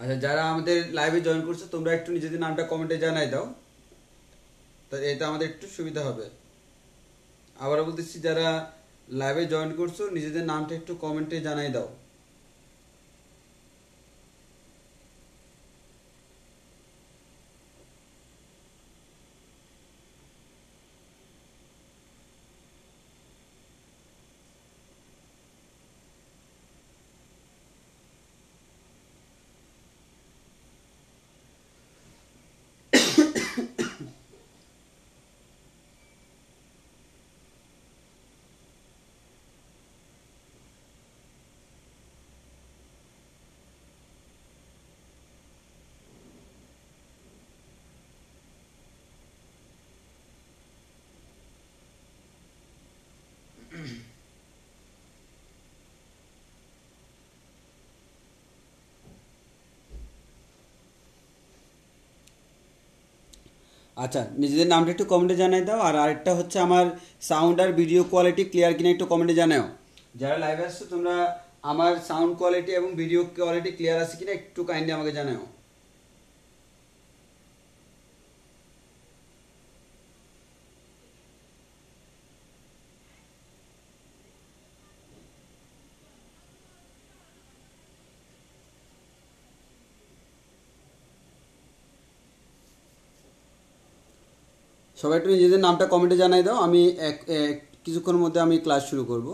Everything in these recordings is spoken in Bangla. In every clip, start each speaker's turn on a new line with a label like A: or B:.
A: আচ্ছা, যারা আমাদের লাইভে জয়েন করছো তোমরা একটু নিজেদের নামটা কমেন্টে জানাই দাও, তো এটা আমাদের একটু সুবিধা হবে। আবারও বলতেছি, যারা লাইভে জয়েন করছো নিজেদের নামটা একটু কমেন্টে জানাই দাও। আচ্ছা, নিজেদের নামটা একটু কমেন্টে জানাই দাও। আর আরেকটা হচ্ছে, আমার সাউন্ড আর ভিডিও কোয়ালিটি ক্লিয়ার কিনা একটু কমেন্টে জানাও। যারা লাইভে আসছো তোমরা আমার সাউন্ড কোয়ালিটি এবং ভিডিও কোয়ালিটি ক্লিয়ার আছে কিনা একটু কাইন্ডলি আমাকে জানাও। সবাই একটু নিজেদের নামটা কমেন্টে জানাই দাও। আমি কিছুক্ষণের মধ্যে আমি ক্লাস শুরু করব।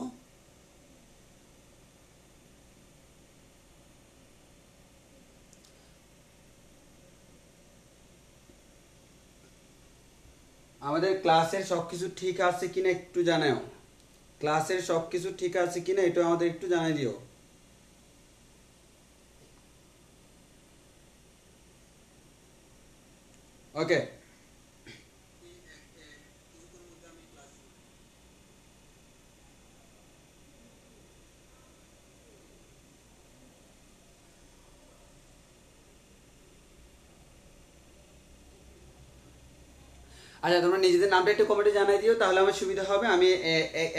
A: আমাদের ক্লাসের সব কিছু ঠিক আছে কিনা একটু জানাও। ক্লাসের সব কিছু ঠিক আছে কিনা এটা আমাদের একটু জানাই দিও। ওকে। আচ্ছা, তোমরা নিজেদের নামটা একটু কমেন্টে জানাই দিও, তাহলে আমার সুবিধা হবে। আমি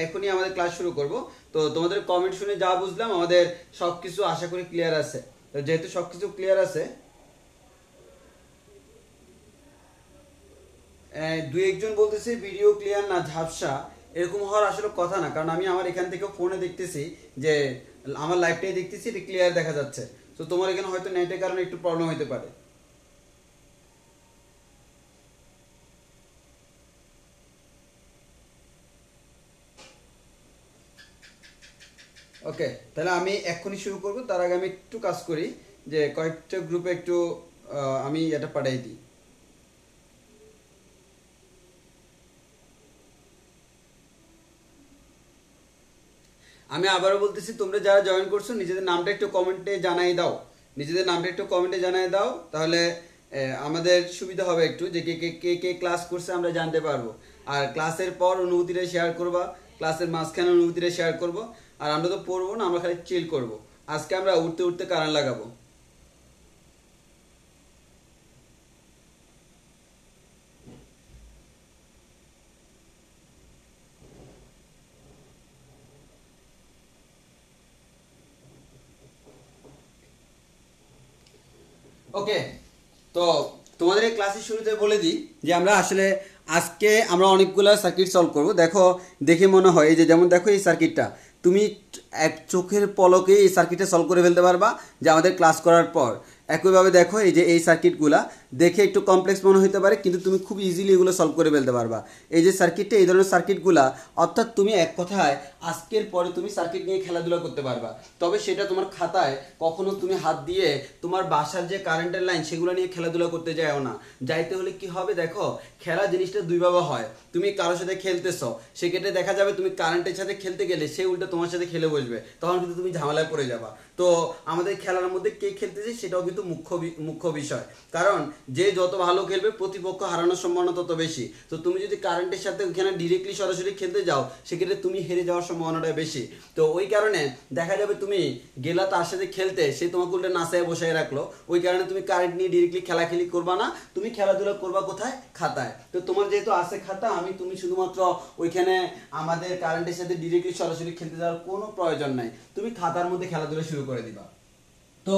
A: এখনই আমাদের ক্লাস শুরু করব। তো তোমাদের কমেন্ট শুনে যা বুঝলাম, আমাদের সব কিছু আশা করি ক্লিয়ার আছে। তো যেহেতু সব কিছু ক্লিয়ার আছে, দুই একজন বলতেছে ভিডিও ক্লিয়ার না, ঝাপসা। এরকম হওয়ার আসলে কথা না, কারণ আমি আমার এখান থেকে ফোনে দেখতেছি যে আমার লাইভটাই দেখতেছি, এটা ক্লিয়ার দেখা যাচ্ছে। তো তোমার এখানে হয়তো নেটের কারণে একটু প্রবলেম হতে পারে। ওকে, তাহলে আমি এক্ষুনি শুরু করব। তার আগে আমি একটু কাজ করি, যে কয়েকটা গ্রুপে একটু আমি এটা পাঠাই দিই। আমি আবারও বলতেছি, তোমরা যারা জয়েন করছো নিজেদের নামটা একটু কমেন্টে জানাই দাও। নিজেদের নামটা একটু কমেন্টে জানাই দাও, তাহলে আমাদের সুবিধা হবে একটু, যে কে কে কে কে ক্লাস করছে আমরা জানতে পারবো। আর ক্লাসের পর অনুভূতিটা শেয়ার করবা, ক্লাসের মাঝখানে অনুভূতিটা শেয়ার করব। আর আমরা তো পড়বো না, আমরা খালি চিল করব। আজকে আমরা উঠতে উঠতে কারণ লাগাবো। ওকে, তো তোমাদের এই ক্লাসের শুরুতে বলে দিই যে আমরা আসলে আজকে আমরা অনেকগুলো সার্কিট সলভ করব। দেখো, দেখে মনে হয় এই যে, যেমন দেখো এই সার্কিটটা, তুমি এক চোখের পলকে এই সার্কিটটা সলভ করে ফেলতে পারবা যে আমাদের ক্লাস করার পর। একইভাবে দেখো, এই যে এই সার্কিটগুলা দেখে একটু কমপ্লেক্স মনে হতে পারে, কিন্তু তুমি খুব ইজিলি এগুলো সলভ করে ফেলতে পারবা। এই যে সার্কিটটা, এই ধরনের সার্কিটগুলা, অর্থাৎ তুমি এক কথায় আজকের পরে তুমি সার্কিট নিয়ে খেলাধুলা করতে পারবা। তবে সেটা তোমার খাতায় কখনো তুমি হাত দিয়ে তোমার বাসার যে কারেন্টের লাইন সেগুলো নিয়ে খেলাধুলা করতে যাও না। যাইতে হলে কি হবে, দেখো, খেলা জিনিসটা দুইভাবে হয়। তুমি কারোর সাথে খেলতেছ, সেক্ষেত্রে দেখা যাবে তুমি কারেন্টের সাথে খেলতে গেলে সে উল্টো তোমার সাথে খেলে বসবে, তখন কিন্তু তুমি ঝামেলায় পড়ে যাবা। তো আমাদের খেলার মধ্যে কে খেলতেছে সেটাও কিন্তু মুখ্য বিষয়। কারণ যে যত ভালো খেলবে প্রতিপক্ষ হারানোর সম্ভাবনা তত বেশি। তো তুমি যদি কারেন্টের সাথে ওখানে ডিরেক্টলি সরাসরি খেলতে যাও, সেক্ষেত্রে তুমি হেরে যাওয়ার সম্ভাবনাটা বেশি। তো ওই কারণে দেখা যাবে তুমি গেলা তার সাথে খেলতে, সে তোমাকে উল্টে নাচায় বসায় রাখলো। ওই কারণে তুমি কারেন্ট নিয়ে ডিরেক্টলি খেলাখেলি করবা না, তুমি খেলাধুলা করবা কোথায়, খাতায়। তো তোমার যেহেতু আছে খাতা, তুমি শুধুমাত্র ওইখানে আমাদের কারেন্টের সাথে ডিরেক্টলি সরাসরি খেলতে যাওয়ার কোনো প্রয়োজন নাই, তুমি খাতার মধ্যে খেলাধুলা শুরু করে দিবা। তো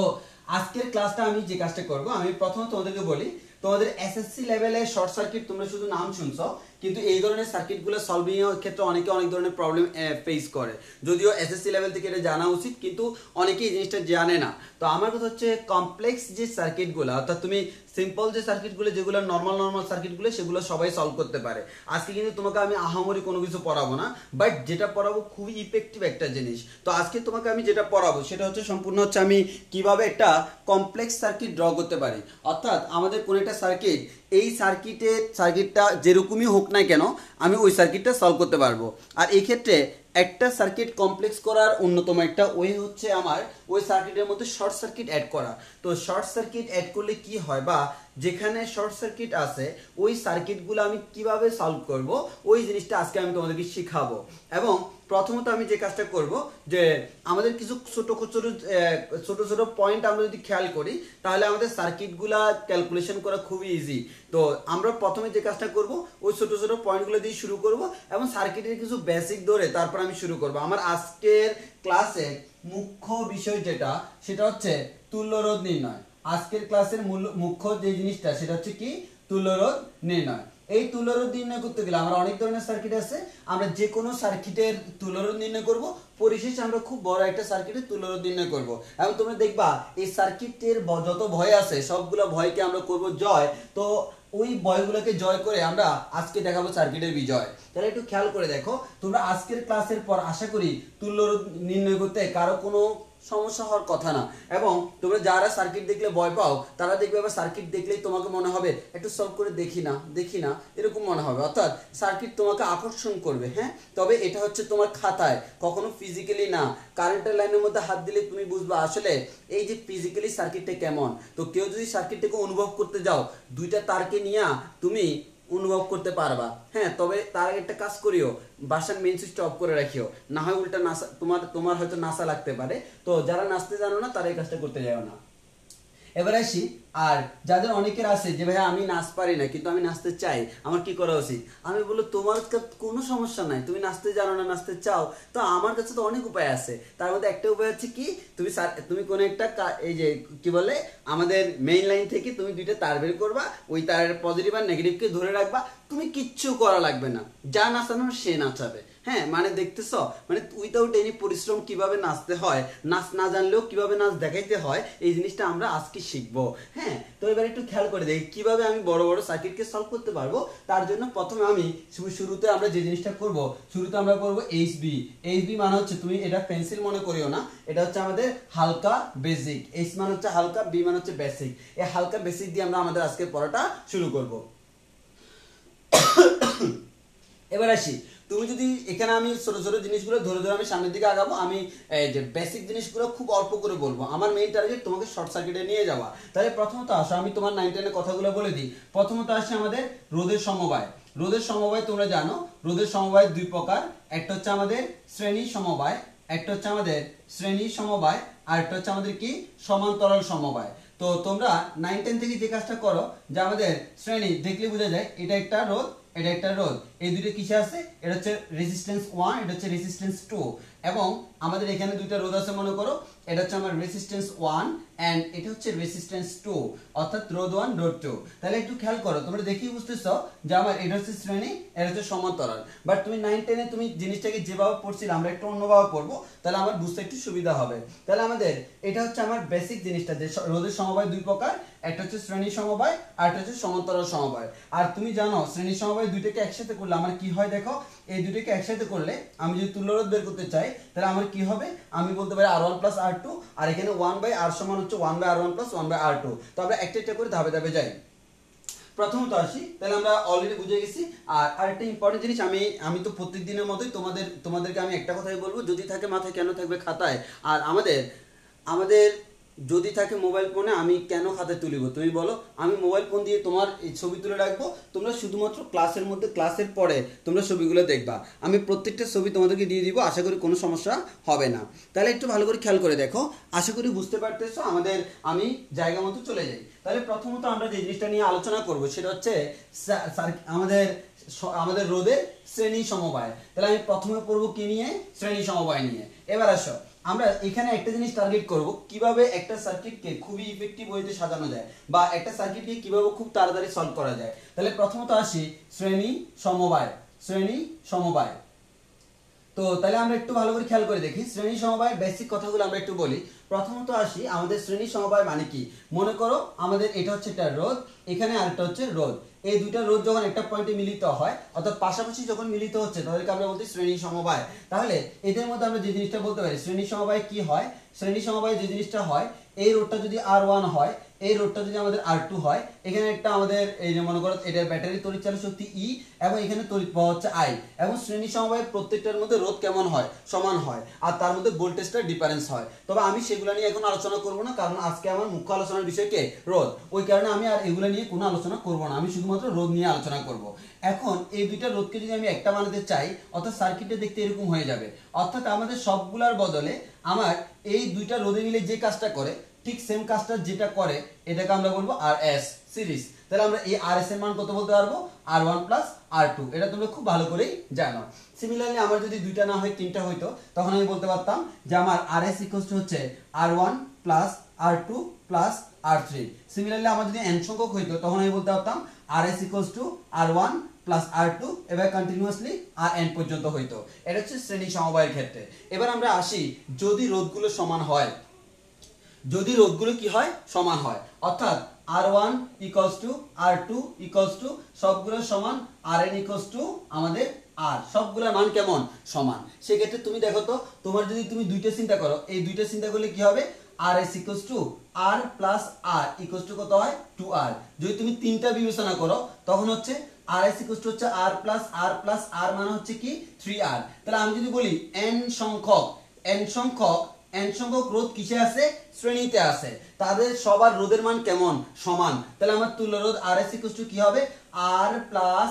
A: আজকের ক্লাসটা আমি যে কাজটা করব, আমি প্রথম তোমাদেরকে বলি, তোমাদের এসএসসি লেভেলে শর্ট সার্কিট তোমরা শুধু নাম শুনছো, কিন্তু এই ধরনের সার্কিটগুলো সলভিং এর ক্ষেত্রে অনেকে অনেক ধরনের প্রবলেম ফেস করে। যদিও এসএসসি লেভেল থেকে এটা জানা উচিত, কিন্তু অনেকেই এই জিনিসটা জানে না। তো আমার কথা হচ্ছে কমপ্লেক্স যে সার্কিটগুলো, অর্থাৎ তুমি সিম্পল যে সার্কিটগুলো, যেগুলো নর্মাল সার্কিটগুলো, সেগুলো সবাই সলভ করতে পারে। আজকে কিন্তু তোমাকে আমি আহামরি কোনো কিছু পড়াবো না, বাট যেটা পড়াবো খুবই ইফেক্টিভ একটা জিনিস। তো আজকে তোমাকে আমি যেটা পড়াবো সেটা হচ্ছে সম্পূর্ণ হচ্ছে আমি কিভাবে একটা কমপ্লেক্স সার্কিট ড্র করতে পারি। অর্থাৎ আমাদের কোন একটা সার্কিট, এই সার্কিটটা যেরকমই হোক না কেন, আমি ওই সার্কিটটা সলভ করতে পারবো। আর এই ক্ষেত্রে একটা সার্কিট কমপ্লেক্স করার অন্যতম একটা ওয়ে হচ্ছে আমার ওই সার্কিটের মধ্যে শর্ট সার্কিট অ্যাড করা। তো শর্ট সার্কিট অ্যাড করলে কি হয়, বা যেখানে শর্ট সার্কিট আছে ওই সার্কিটগুলো আমি কিভাবে সলভ করব, ওই জিনিসটা আজকে আমি তোমাদেরকে শেখাবো। এবং প্রথমত আমি যে কাজটা করব, যে আমাদের কিছু ছোট ছোট পয়েন্ট আমরা যদি খেয়াল করি, তাহলে আমাদের সার্কিটগুলা ক্যালকুলেশন করা খুবই ইজি। তো আমরা প্রথমে যে কাজটা করব, ওই ছোট ছোট পয়েন্টগুলো দিয়ে শুরু করব এবং সার্কিটের কিছু বেসিক ধরে তারপর আমি শুরু করব। আমার আজকের ক্লাসে মুখ্য বিষয় যেটা, সেটা হচ্ছে তুল্যরোধ নির্ণয়। আজকের ক্লাসের মুখ্য যে জিনিসটা সেটা হচ্ছে কি, তুল্যরোধ নির্ণয়। এই তুল্যরোধ নির্ণয় করতে গেলে আমরা অনেক ধরনের সার্কিট আছে, আমরা যে কোনো সার্কিটের তুল্যরোধ নির্ণয় করব, পরিশেষে আমরা খুব বড় একটা সার্কিটের তুল্যরোধ নির্ণয় করব। এবং তোমরা দেখবা এই সার্কিটের যত ভয় আছে সবগুলো ভয়কে আমরা করব জয়। তো ওই ভয়গুলোকে জয় করে আমরা আজকে দেখাবো সার্কিটের বিজয়। তাহলে একটু খেয়াল করে দেখো, তোমরা আজকের ক্লাসের পর আশা করি তুল্যরোধ নির্ণয় করতে কারো কোনো সমস্যা হওয়ার কথা না। এবং তোমরা যারা সার্কিট দেখলে ভয় পাও, তারা দেখবে আবার সার্কিট দেখলেই তোমাকে মনে হবে একটু সলভ করে দেখি না এরকম মনে হবে। অর্থাৎ সার্কিট তোমাকে আকর্ষণ করবে। হ্যাঁ, তবে এটা হচ্ছে তোমার খাতায়, কখনো ফিজিক্যালি না। কারেন্টের লাইনের মধ্যে হাত দিলে তুমি বুঝবা আসলে এই যে ফিজিক্যালি সার্কিটটা কেমন। তো কেউ যদি সার্কিটটাকে অনুভব করতে যাও, দুইটা তারকে নিয়ে তুমি অনুভব করতে পারবা। হ্যাঁ, তবে তার একটা কাজ করিও, বাসার মেইন সুইচটা অফ করে রাখিও, না হয় উল্টা নাসা তোমার হয়তো নাসা লাগতে পারে। তো যারা নাচতে জানো না তারা এই কাজটা করতে যাও না। এবার আসি, আর যাদের অনেকের আছে যে ভাই আমি নাচ পারি না কিন্তু আমি নাচতে চাই, আমার কি করা উচিত? আমি বলবো তোমার কোনো সমস্যা নাই, তুমি নাচতে জানো না, নাচতে চাও, তো আমার কাছে তো অনেক উপায় আছে। তার মধ্যে একটা উপায় হচ্ছে কি, তুমি কোনো একটা এই যে কি বলে আমাদের মেইন লাইন থেকে তুমি দুইটা তার বের করবা, ওই তারের পজিটিভ আর নেগেটিভকে ধরে রাখবা, তুমি কিচ্ছু করা লাগবে না, যা নাচানো সে নাচাবে। হ্যাঁ, মানে দেখতেছ, মানে উইদাউট এনি পরিশ্রম কিভাবে নাচতে হয়, নাচ না জানলেও কিভাবে নাচ দেখাইতে হয়, এই জিনিসটা আমরা আজকে শিখবো। হ্যাঁ, তো এবার একটু খেয়াল করে দেখি কিভাবে আমি বড় বড় সার্কিটকে সলভ করতে পারবো। তার জন্য প্রথমে আমি শুরুতে আমরা যে জিনিসটা করব, শুরুতে আমরা করব এইচবি। এইচবি মানে হচ্ছে, তুমি এটা পেন্সিল মনে করিও না, এটা হচ্ছে আমাদের হালকা বেসিক। এইচ মানে হচ্ছে হালকা, বি মানে হচ্ছে বেসিক। এই হালকা বেসিক দিয়ে আমরা আমাদের আজকের পড়াটা শুরু করব। এবার আসি, তুমি যদি এখানে আমি ছোট ছোট জিনিসগুলো ধরে ধরে আমি সামনের দিকে আগাবো, আমি এই যে বেসিক জিনিসগুলো খুব অল্প করে বলবো। আমার মেইন টার্গেট তোমাকে শর্ট সার্কিটে নিয়ে যাওয়া। তাহলে প্রথমত আসো, আমি তোমার 9 10 এর কথাগুলো বলে দিই। প্রথমত আসছে আমাদের রোধের সমবায়। রোধের সমবায় তোমরা জানো, রোধের সমবায় দুই প্রকার। একটা হচ্ছে আমাদের শ্রেণী সমবায়, একটা হচ্ছে আমাদের শ্রেণী সমবায়, আর একটা হচ্ছে আমাদের কি সমান্তরাল সমবায়। তো তোমরা 9 10 থেকে যে কাজটা করো, যে আমাদের শ্রেণী দেখলে বোঝা যায় এটা একটা রোধ, এটা একটা রোধ, এই দুটো কিসে আছে, এটা হচ্ছে রেজিস্ট্যান্স 1, এটা হচ্ছে রেজিস্ট্যান্স 2, এবং আমাদের এখানে দুইটা রোধ আছে মনে করো, এটা হচ্ছে আমার রেজিস্ট্যান্স 1 এন্ড এটা হচ্ছে রেজিস্ট্যান্স 2, অর্থাৎ রোধ 1 রোধ 2। তাহলে একটু খেয়াল করো, তোমরা দেখেই বুঝতেছো যে আমার এটা হচ্ছে শ্রেণী, এটা হচ্ছে সমান্তরাল। বাট তুমি 9 10 এ তুমি জিনিসটাকে যেভাবে পড়ছিলে আমরা একটু অন্যভাবে পড়বো, তাহলে আমার বুঝতে একটু সুবিধা হবে। তাহলে আমাদের এটা হচ্ছে আমার বেসিক জিনিসটা, যে রোধের সমবায় দুই প্রকার, একটা হচ্ছে শ্রেণী সমবায় আর একটা হচ্ছে সমান্তরাল সমবায়। আর তুমি জানো শ্রেণী সমবায় দুইটাকে একসাথে করলে আমার কি হয়, দেখো এই দুইটাকে একসাথে করলে আমি যদি তুল্যরোধ বের করতে চাই, তাহলে আমার কি হবে, আমি বলতে পারি R1 + R2, আর এখানে 1/R সমান হচ্ছে 1/R1 + 1/R2। তো আমরা একটা একটা করে ধাপে ধাপে যাই। প্রথমত আসি, তাহলে আমরা অলরেডি বুঝে গেছি। আর আরেকটা ইম্পর্টেন্ট জিনিস, আমি তো প্রত্যেক দিনের মতোই তোমাদেরকে আমি একটা কথাই বলবো, যদি থাকে মাথায় কেন থাকবে খাতায়। আর আমাদের যদি থাকে মোবাইল ফোনে, আমি কেন খাতায় তুলিব তুমি বলো? আমি মোবাইল ফোন দিয়ে তোমার এই ছবি তুলে রাখবো, তোমরা শুধুমাত্র ক্লাসের মধ্যে, ক্লাসের পরে তোমরা ছবিগুলো দেখবা। আমি প্রত্যেকটা ছবি তোমাদেরকে দিয়ে দিব, আশা করি কোনো সমস্যা হবে না। তাহলে একটু ভালো করে খেয়াল করে দেখো, আশা করি বুঝতে পারতেছো। আমি জায়গা মতো চলে যাই। তাহলে প্রথমত আমরা যে জিনিসটা নিয়ে আলোচনা করব সেটা হচ্ছে আমাদের আমাদের রোধের শ্রেণী সমবায়। তাহলে আমি প্রথমে পড়বো কি নিয়ে, শ্রেণী সমবায় নিয়ে। এবার আসো আমরা এখানে একটা জিনিস টার্গেট করব, কিভাবে একটা সার্কিটকে খুবই ইফেক্টিভ ওয়েতে সাজানো যায় বা একটা সার্কিটকে কিভাবে খুব তাড়াতাড়ি সলভ করা যায়। তাহলে প্রথমত আসি শ্রেণী সমবায়। শ্রেণী সমবায়, তো তাহলে আমরা একটু ভালো করে খেয়াল করে দেখি শ্রেণী সমবায়ের বেসিক কথাগুলো আমরা একটু বলি। প্রথমত আসি আমাদের শ্রেণী সমবায় মানে কি। মনে করো আমাদের এটা হচ্ছে একটা রোধ, এখানে আরেকটা হচ্ছে রোধ। এই দুইটা রোধ যখন একটা পয়েন্টে মিলিত হয় অর্থাৎ পাশাপাশি যখন মিলিত হচ্ছে তাদেরকে আমরা বলতে শ্রেণী সমবায়। তাহলে এদের মধ্যে আমরা যে জিনিসটা বলতে পারি শ্রেণী সমবায় কি হয়, শ্রেণী সমবায় যে জিনিসটা হয়, এই রোধটা যদি R1 হয়, এই রোধটা যদি আমাদের R2 হয়, এখানে একটা আমাদের এই যে মনে করো এটার ব্যাটারি তড়িৎ চালক শক্তি E এবং এখানে তড়িৎ প্রবাহ হচ্ছে I, এবং শ্রেণী সমবায়ের প্রত্যেকটার মধ্যে রোধ কেমন হয়, সমান হয়, আর তার মধ্যে ভোল্টেজটা ডিফারেন্স হয়। তবে আমি সেগুলো নিয়ে এখন আলোচনা করব না, কারণ আজকে আমার মুখ্য আলোচনার বিষয় কে, রোধ। ওই কারণে আমি আর এগুলো নিয়ে কোনো আলোচনা করব না, আমি শুধুমাত্র রোধ নিয়ে আলোচনা করব। এখন এই দুইটা রোধকে যদি আমি একটা বানাতে চাই অর্থাৎ সার্কিটটা দেখতে এরকম হয়ে যাবে, অর্থাৎ আমাদের সবগুলার বদলে আমার এই দুইটা রোধে মিলে যে কাজটা করে ঠিক সেম কাজটা যেটা করে এটাকে আমরা বলবো RS সিরিজ। তাহলে আমরা এই RS এর মান কত বলতে পারবো, R1 প্লাস R2। এটা তোমরা খুব ভালো করেই জানো। সিমিলারলি আমার যদি দুইটা না হয় তিনটা হইতো তখন আমি বলতে পারতাম যে আমার RS হচ্ছে R1 plus R2 plus R3। Similarly আমার যদি n সংখ্যক হইতো তখন আমি বলতে পারতাম RS R1 প্লাস R2 এবার কন্টিনিউয়াসলি Rn পর্যন্ত হইতো। এটা হচ্ছে শ্রেণী সমবায়ের ক্ষেত্রে। এবার আমরা আসি যদি রোধগুলো সমান হয়, যদি রোধগুলো কি হয়, সমান হয়, অর্থাৎ R1 R2 সবগুলো সমান, Rn আমাদের R, সবগুলোর মান কেমন, সমান। সেক্ষেত্রে তুমি দেখো তো তোমার যদি তুমি দুইটা চিন্তা করো, এই দুইটা চিন্তা করলে কি হবে, RS R প্লাস R কত হয় 2R। যদি তুমি তিনটা বিবেচনা করো তখন হচ্ছে RS হচ্ছে R প্লাস R মানে হচ্ছে কি 3R। তাহলে আমি যদি বলি n সংখ্যক রোধ কিসে আছে, শ্রেণীতে আছে, তাদের সবার রোধের মান কেমন, সমান। তাহলে আমার তুল্য রোধ RS কি হবে, R প্লাস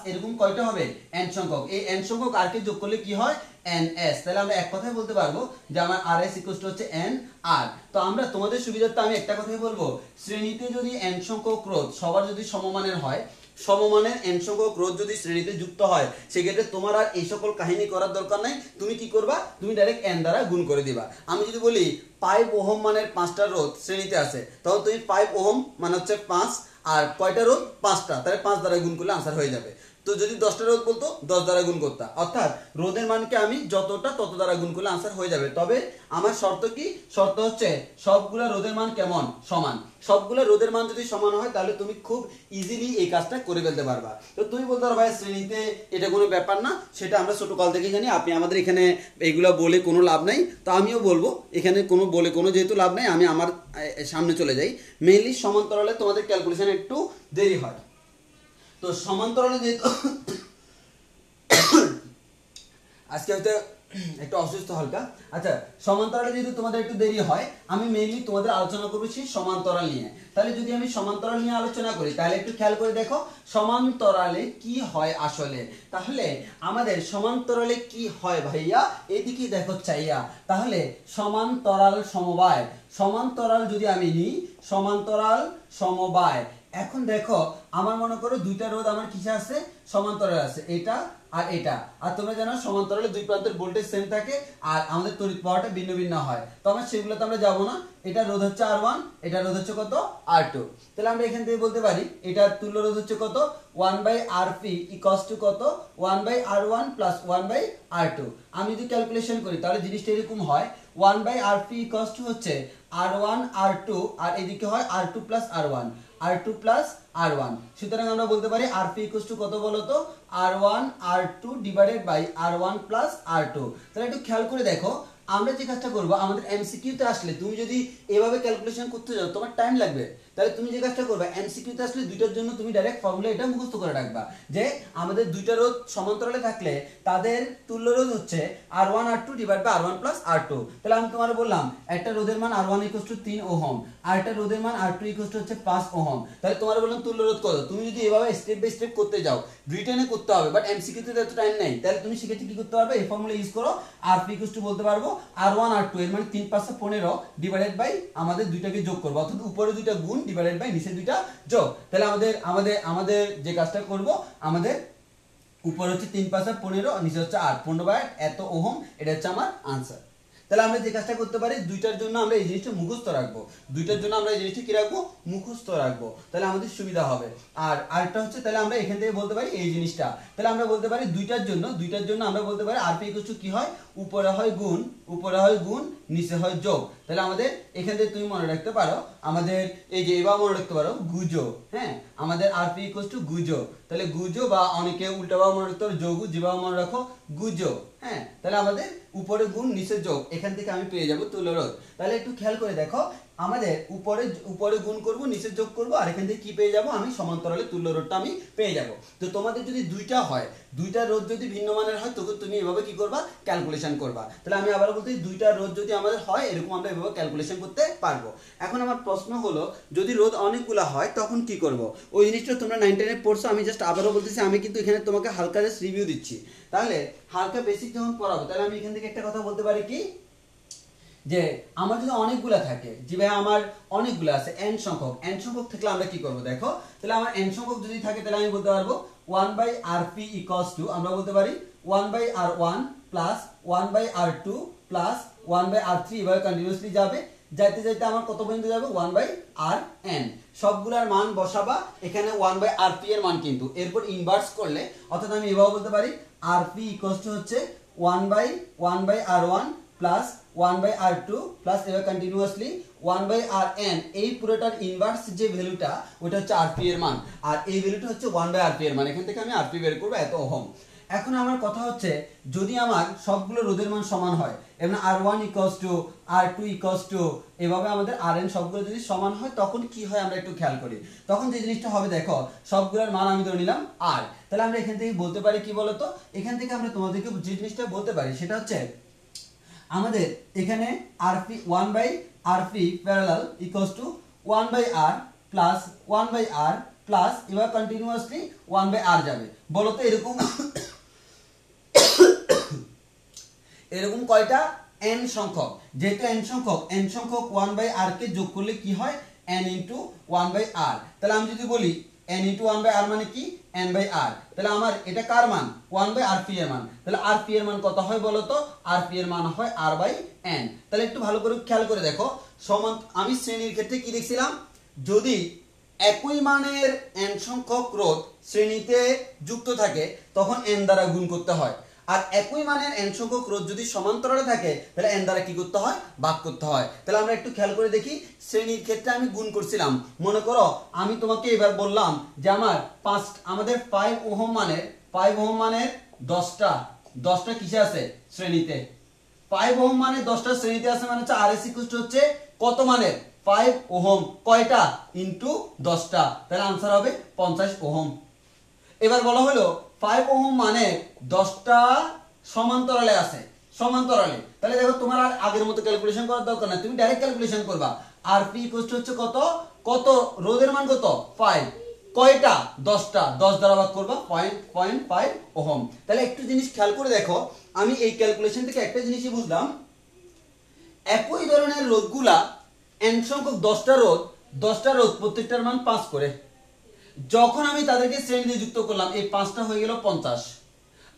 A: এরকম কয়টা হবে, n সংখ্যক। এই n সংখ্যক R কে যোগ করলে কি হয়, NS। তাহলে আমরা এক কথায় বলতে পারবো যে আমার RS হচ্ছে NR। তো আমরা তোমাদের সুবিধার্থে আমি একটা কথাই বলবো, শ্রেণীতে যদি n সংখ্যক রোধ সবার যদি সমমানের হয়, সমমানের n সংখ্যক রোধ যদি শ্রেণীতে যুক্ত হয়, সেক্ষেত্রে তোমার আর এই সকল কাহিনী করার দরকার নাই। তুমি কি করবা, তুমি ডাইরেক্ট n দ্বারা গুণ করে দিবা। আমি যদি বলি 5 ওহম মানের 5টা রোধ শ্রেণীতে আছে, তখন তুমি 5 ওহম মানে হচ্ছে 5, আর কয়টা রোধ, 5টা, তাহলে 5 দ্বারা গুণ করলে আনসার হয়ে যাবে। তো যদি 10টা রোধ বলতো 10 দ্বারা গুণ করতা, অর্থাৎ রোধের মানকে আমি যতটা তত দ্বারা গুণ করলে আনসার হয়ে যাবে। তবে আমার শর্ত কি, শর্ত হচ্ছে সবগুলা রোধের মান কেমন, সমান। সবগুলা রোধের মান যদি সমান হয় তাহলে তুমি খুব ইজিলি এই কাজটা করে ফেলতে পারবা। তো তুমি বলতে পারো ভাই শ্রেণীতে এটা কোনো ব্যাপার না, সেটা আমরা ছোট কাল থেকে জানি, আপনি আমাদের এখানে এইগুলা বলে কোনো লাভ নাই। তো আমিও বলবো এখানে কোনো বলে কোনো যেহেতু লাভ নাই, আমি আমার সামনে চলে যাই। মেইনলি সমান্তরালে তোমাদের ক্যালকুলেশন একটু দেরি হয়। তো সমান্তরালে যেহেতু আজকে হয়তো একটু অসুস্থ হালকা, আচ্ছা, সমান্তরালে যেহেতু তোমাদের একটু দেরি হয়, আমি মেইনলি তোমাদের আলোচনা করবো সেই সমান্তরাল নিয়ে। তাহলে যদি আমি সমান্তরাল নিয়ে আলোচনা করি তাহলে একটু খেয়াল করে দেখো সমান্তরালে কি হয় আসলে। তাহলে আমাদের সমান্তরালে কি হয় ভাইয়া, এদিকে দেখো চাইয়া। তাহলে সমান্তরাল সমবায়, সমান্তরাল যদি আমি নিই, সমান্তরাল সমবায়। এখন দেখো আমার মনে করো দুইটা রোধ আমার কিসে আছে, সমান্তরাল আছে, এটা আর এটা। আর তোমরা জানো সমান্তরালে দুই প্রান্তের ভোল্টেজ সেম থাকে আর আমাদের তড়িৎ প্রবাহটা ভিন্ন ভিন্ন হয়। তো আমরা সেগুলোতে আমরা যাব না। এটা রোধ হচ্ছে R1, এটা রোধ হচ্ছে কত, R2। তাহলে আমরা এখান থেকে বলতে পারি এটার তুল্য রোধ হচ্ছে কত, 1/Rp কত, 1/R1 প্লাস 1/R2। আমি যদি ক্যালকুলেশন করি তাহলে জিনিসটা এরকম হয়, 1/Rp হচ্ছে R1 R2, আর এদিকে হয় R2 প্লাস R1। সুতরাং আমরা বলতে পারি Rp কত বলতো, R1 R2 divided by R1 plus R2। তাহলে একটু খেয়াল করে দেখো আমরা যে কাজটা করবো, আমাদের এমসিকিউতে আসলে তুমি যদি এভাবে ক্যালকুলেশন করতে যাও তোমার টাইম লাগবে। তাহলে তুমি যে কাজটা করবে, এমসিকিউতে আসলে দুইটার জন্য তুমি ডাইরেক্ট ফর্মুলা এটা মুখস্থ করে রাখবা যে আমাদের দুইটা রোধ সমান্তরালে থাকলে তাদের তুল্য রোধ হচ্ছে R1 R2 divide by R1 plus R2। তাহলে আমি তোমার বললাম একটা রোধের মান R1 3 ওহম, আর একটা রোধের মান R2 হচ্ছে 5 ওহম। তাহলে তোমার বললাম তুল্য রোধ কত। তুমি যদি এভাবে স্টেপ বাই স্টেপ করতে যাও, রিটেনে করতে করতে হবে, বাট এমসিকিউ তে এত টাইম নেই। তাহলে তুমি সেক্ষেত্রে কি করতে পারবে, এই ফর্মুলা ইউজ করো, rp ইকুয়াল টু বলতে পারবো r1 r2 এর মানে 3 5 15 ডিভাইডেড বাই আমাদের দুইটাকে যোগ করব, অর্থাৎ উপরে দুইটা গুণ ডিভাইডেড বাই নিচে দুইটা যোগ। তাহলে আমাদের যে কাজটা করব, আমাদের উপরে হচ্ছে 3 5 15, নিচে হচ্ছে 8, 15 বাই এত ওহম, এটা হচ্ছে আমার আনসার। তাহলে আমরা যে কাজটা করতে পারি, দুইটার জন্য আমরা এই জিনিসটা মুখস্থ রাখবো, দুইটার জন্য আমরা এই জিনিসটা কি রাখবো, মুখস্থ রাখবো, তাহলে আমাদের সুবিধা হবে। আর আরেকটা হচ্ছে, তাহলে আমরা এখান থেকে বলতে পারি এই জিনিসটা, তাহলে আমরা বলতে পারি দুইটার জন্য আমরা বলতে পারি rp ইকুয়াল কি হয়, উপরে হয় গুণ নিচে হয় যোগ। তাহলে আমাদের এখান থেকে তুমি মনে রাখতে পারো, আমাদের এই যে এবার মনে রাখতে পারো গুজো, হ্যাঁ, আমাদের rp ইকুয়াল টু গুজো, তাহলে গুজো বা অনেকে উল্টাভাবে মনে রাখতে পারো যোগু, যেভাবে মনে রাখো গুজো, হ্যাঁ, তাহলে আমাদের উপরে গুণ নিচে যোগ, এখান থেকে আমি পেয়ে যাবো তুল্যরোধ। তাহলে একটু খেয়াল করে দেখো, আমাদের উপরে গুণ করব, নিচে যোগ করব, আর এখান থেকে কি পেয়ে যাব, আমি সমান্তরালে তুল্যরোধটা আমি পেয়ে যাব। তো তোমাদের যদি দুইটা হয়, দুইটা রোধ যদি ভিন্ন মানের হয়, তখন তুমি এভাবে কি করবা, ক্যালকুলেশন করবা। তাহলে আমি আবার বলতে, দুইটা রোধ যদি আমাদের হয়, এরকম আমরা এভাবে ক্যালকুলেশন করতে পারবো। এখন আমার প্রশ্ন হলো, যদি রোধ অনেকগুলা হয় তখন কি করব, ওই জিনিসটা তোমরা 9 10 এ পড়ছো, আমি জাস্ট আবারও বলতেছি, আমি কিন্তু এখানে তোমাকে হালকা জাস্ট রিভিউ দিচ্ছি। তাহলে হালকা বেসিক যখন পড়াবো, তাহলে আমি এখান থেকে একটা কথা বলতে পারি কি, যে আমার যদি অনেকগুলা থাকে, যে ভাই আমার অনেকগুলা আছে n সংখ্যক থাকলে আমরা কি করব, দেখো, তাহলে আমার n সংখ্যক যদি থাকে, তাহলে আমি বলতে পারবো 1/rp ইকুয়ালস টু, আমরা বলতে পারি 1/r1 plus 1/r2 plus 1/r3, এভাবে কন্টিনিউয়াসলি যাবে, যাইতে যাইতে আমার কত পর্যন্ত যাবে, 1/rn, সবগুলার মান বসাবা এখানে 1/rp এর মান, কিন্তু এরপর ইনভার্স করলে, অর্থাৎ আমি এভাবে বলতে পারি rp ইকুয়ালস টু হচ্ছে 1/r1 প্লাস 1/r2 প্লাস এবার কন্টিনিউয়াসলি 1/rn, এই পুরোটার ইনভার্স যে ভ্যালুটা, ওটা হচ্ছে rp এর মান, আর এই ভ্যালুটা হচ্ছে 1/rp এর মান, এখান থেকে আমি rp বের করব এত ওহম। এখন আমার কথা হচ্ছে, যদি আমার সবগুলো রোধের মান সমান হয়, এবং r1 equals to r2 equals to, এভাবে আমাদের rn সবগুলো যদি সমান হয়, তখন কি হয় আমরা একটু খেয়াল করি। তখন যে জিনিসটা হবে, দেখো, সবগুলোর মান আমি ধরে নিলাম r, তাহলে আমরা এখান থেকে বলতে পারি কি বলতো, এখান থেকে আমরা তোমাদেরকে যে জিনিসটা বলতে পারি, সেটা হচ্ছে আমাদের এখানে rp 1/rp parallel equals to 1/r plus 1/r plus এবার কন্টিনিউয়াসলি 1/r যাবে। বলো তো এরকম কয়টা n সংখ্যক, যেহেতু n সংখ্যক 1/r কে যোগ করলে কি হয়, n ইনটু 1/r। তাহলে আমি যদি বলি n ইনটু 1/r মানে কি, n/r, তাহলে আমার এটা কার মান, 1/rp এর মান, তাহলে rp এর মান কত হয় বলো তো, rp এর মান হয় r/n। তাহলে একটু ভালো করে খেয়াল করে দেখো, সমান, আমি শ্রেণীর ক্ষেত্রে কি দেখছিলাম, যদি একই মানের n সংখ্যক রোধ শ্রেণীতে যুক্ত থাকে, তখন n দ্বারা গুণ করতে হয়, আর একই মানের n সংখ্যক রোধ যদি সমান্তরালে থাকে, তাহলে n দ্বারা কি করতে হয়, ভাগ করতে হয়। তাহলে আমরা একটু খেয়াল করে দেখি, শ্রেণীর ক্ষেত্রে আমি গুণ করছিলাম, মনে করো আমি তোমাকে এবার বললাম যে আমাদের 5 ওহম মানের 10টা কিসে আছে, শ্রেণীতে, 5 ওহম মানে 10টা শ্রেণীতে আছে, মানে হচ্ছে RS ইকুয়াল হচ্ছে কত মানের, 5 ওহম, কয়টা, ইনটু 10টা, তাহলে आंसर হবে 50 ওহম। এবার বলা হলো 5 ওহম মানে 10টা সমান্তরালে আছে, তাহলে দেখো, তোমার আর আগের মতো ক্যালকুলেশন করার দরকার নাই, তুমি ডাইরেক্ট ক্যালকুলেশন করবা, rp ইকুয়াল হচ্ছে কত রোধের মান কত, 5, কয়টা, 10টা, 10 দ্বারা ভাগ করবা 0.5 ওহম। তাহলে একটু জিনিস খেয়াল করে দেখো, আমি এই ক্যালকুলেশন থেকে একটা জিনিসই বুঝলাম, একই ধরনের রোধগুলা n সংখ্যক 10টা রোধ প্রত্যেকটার মান 5 করে, যখন আমি তাদেরকে শ্রেণীতে যুক্ত করলাম, এই 5টা হয়ে গেল 50,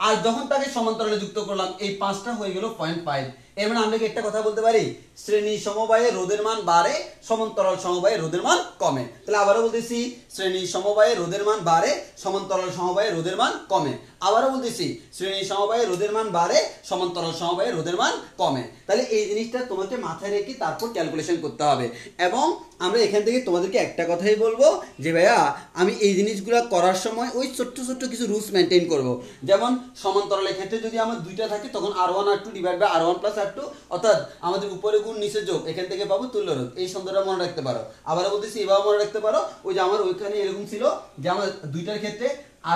A: আর যখন তাকে সমান্তরালে যুক্ত করলাম, এই 5টা হয়ে গেল 0.5। এর মানে আমরা কি একটা কথা বলতে পারি, শ্রেণী সমবায়ে রোধের মান বাড়ে, সমান্তরাল সমবায়ে রোধের মান কমে। তাহলে আবারও বলতেছি, শ্রেণী সমবায়ে রোধের মান বাড়ে, সমান্তরাল সমবায়ে রোধের মান কমে। আবারও বলতেছি, শ্রেণী সমবায়ে রোধের মান বাড়ে, সমান্তরাল সমবায়ে রোধের মান কমে। তাহলে এই জিনিসটা তোমাকে মাথায় রেখে তারপর ক্যালকুলেশন করতে হবে। এবং আমরা এখান থেকে তোমাদেরকে একটা কথাই বলবো, যে ভাইয়া আমি এই জিনিসগুলো করার সময় ওই ছোট্ট কিছু রুলস মেনটেন করব। যেমন সমান্তরালের ক্ষেত্রে যদি আমার দুইটা থাকে, তখন r1 r2 divide by r1 plus r2, অর্থাৎ আমাদের উপরে গুণ নিচে যোগ, এখান থেকে পাবো তুল্যরোধ। এই সংখ্যাটা মনে রাখতে পারো। আবারও বলতেছি, এভাবে মনে রাখতে পারো, ওই যে আমার ওইখানে এরকম ছিল যে আমার দুইটার ক্ষেত্রে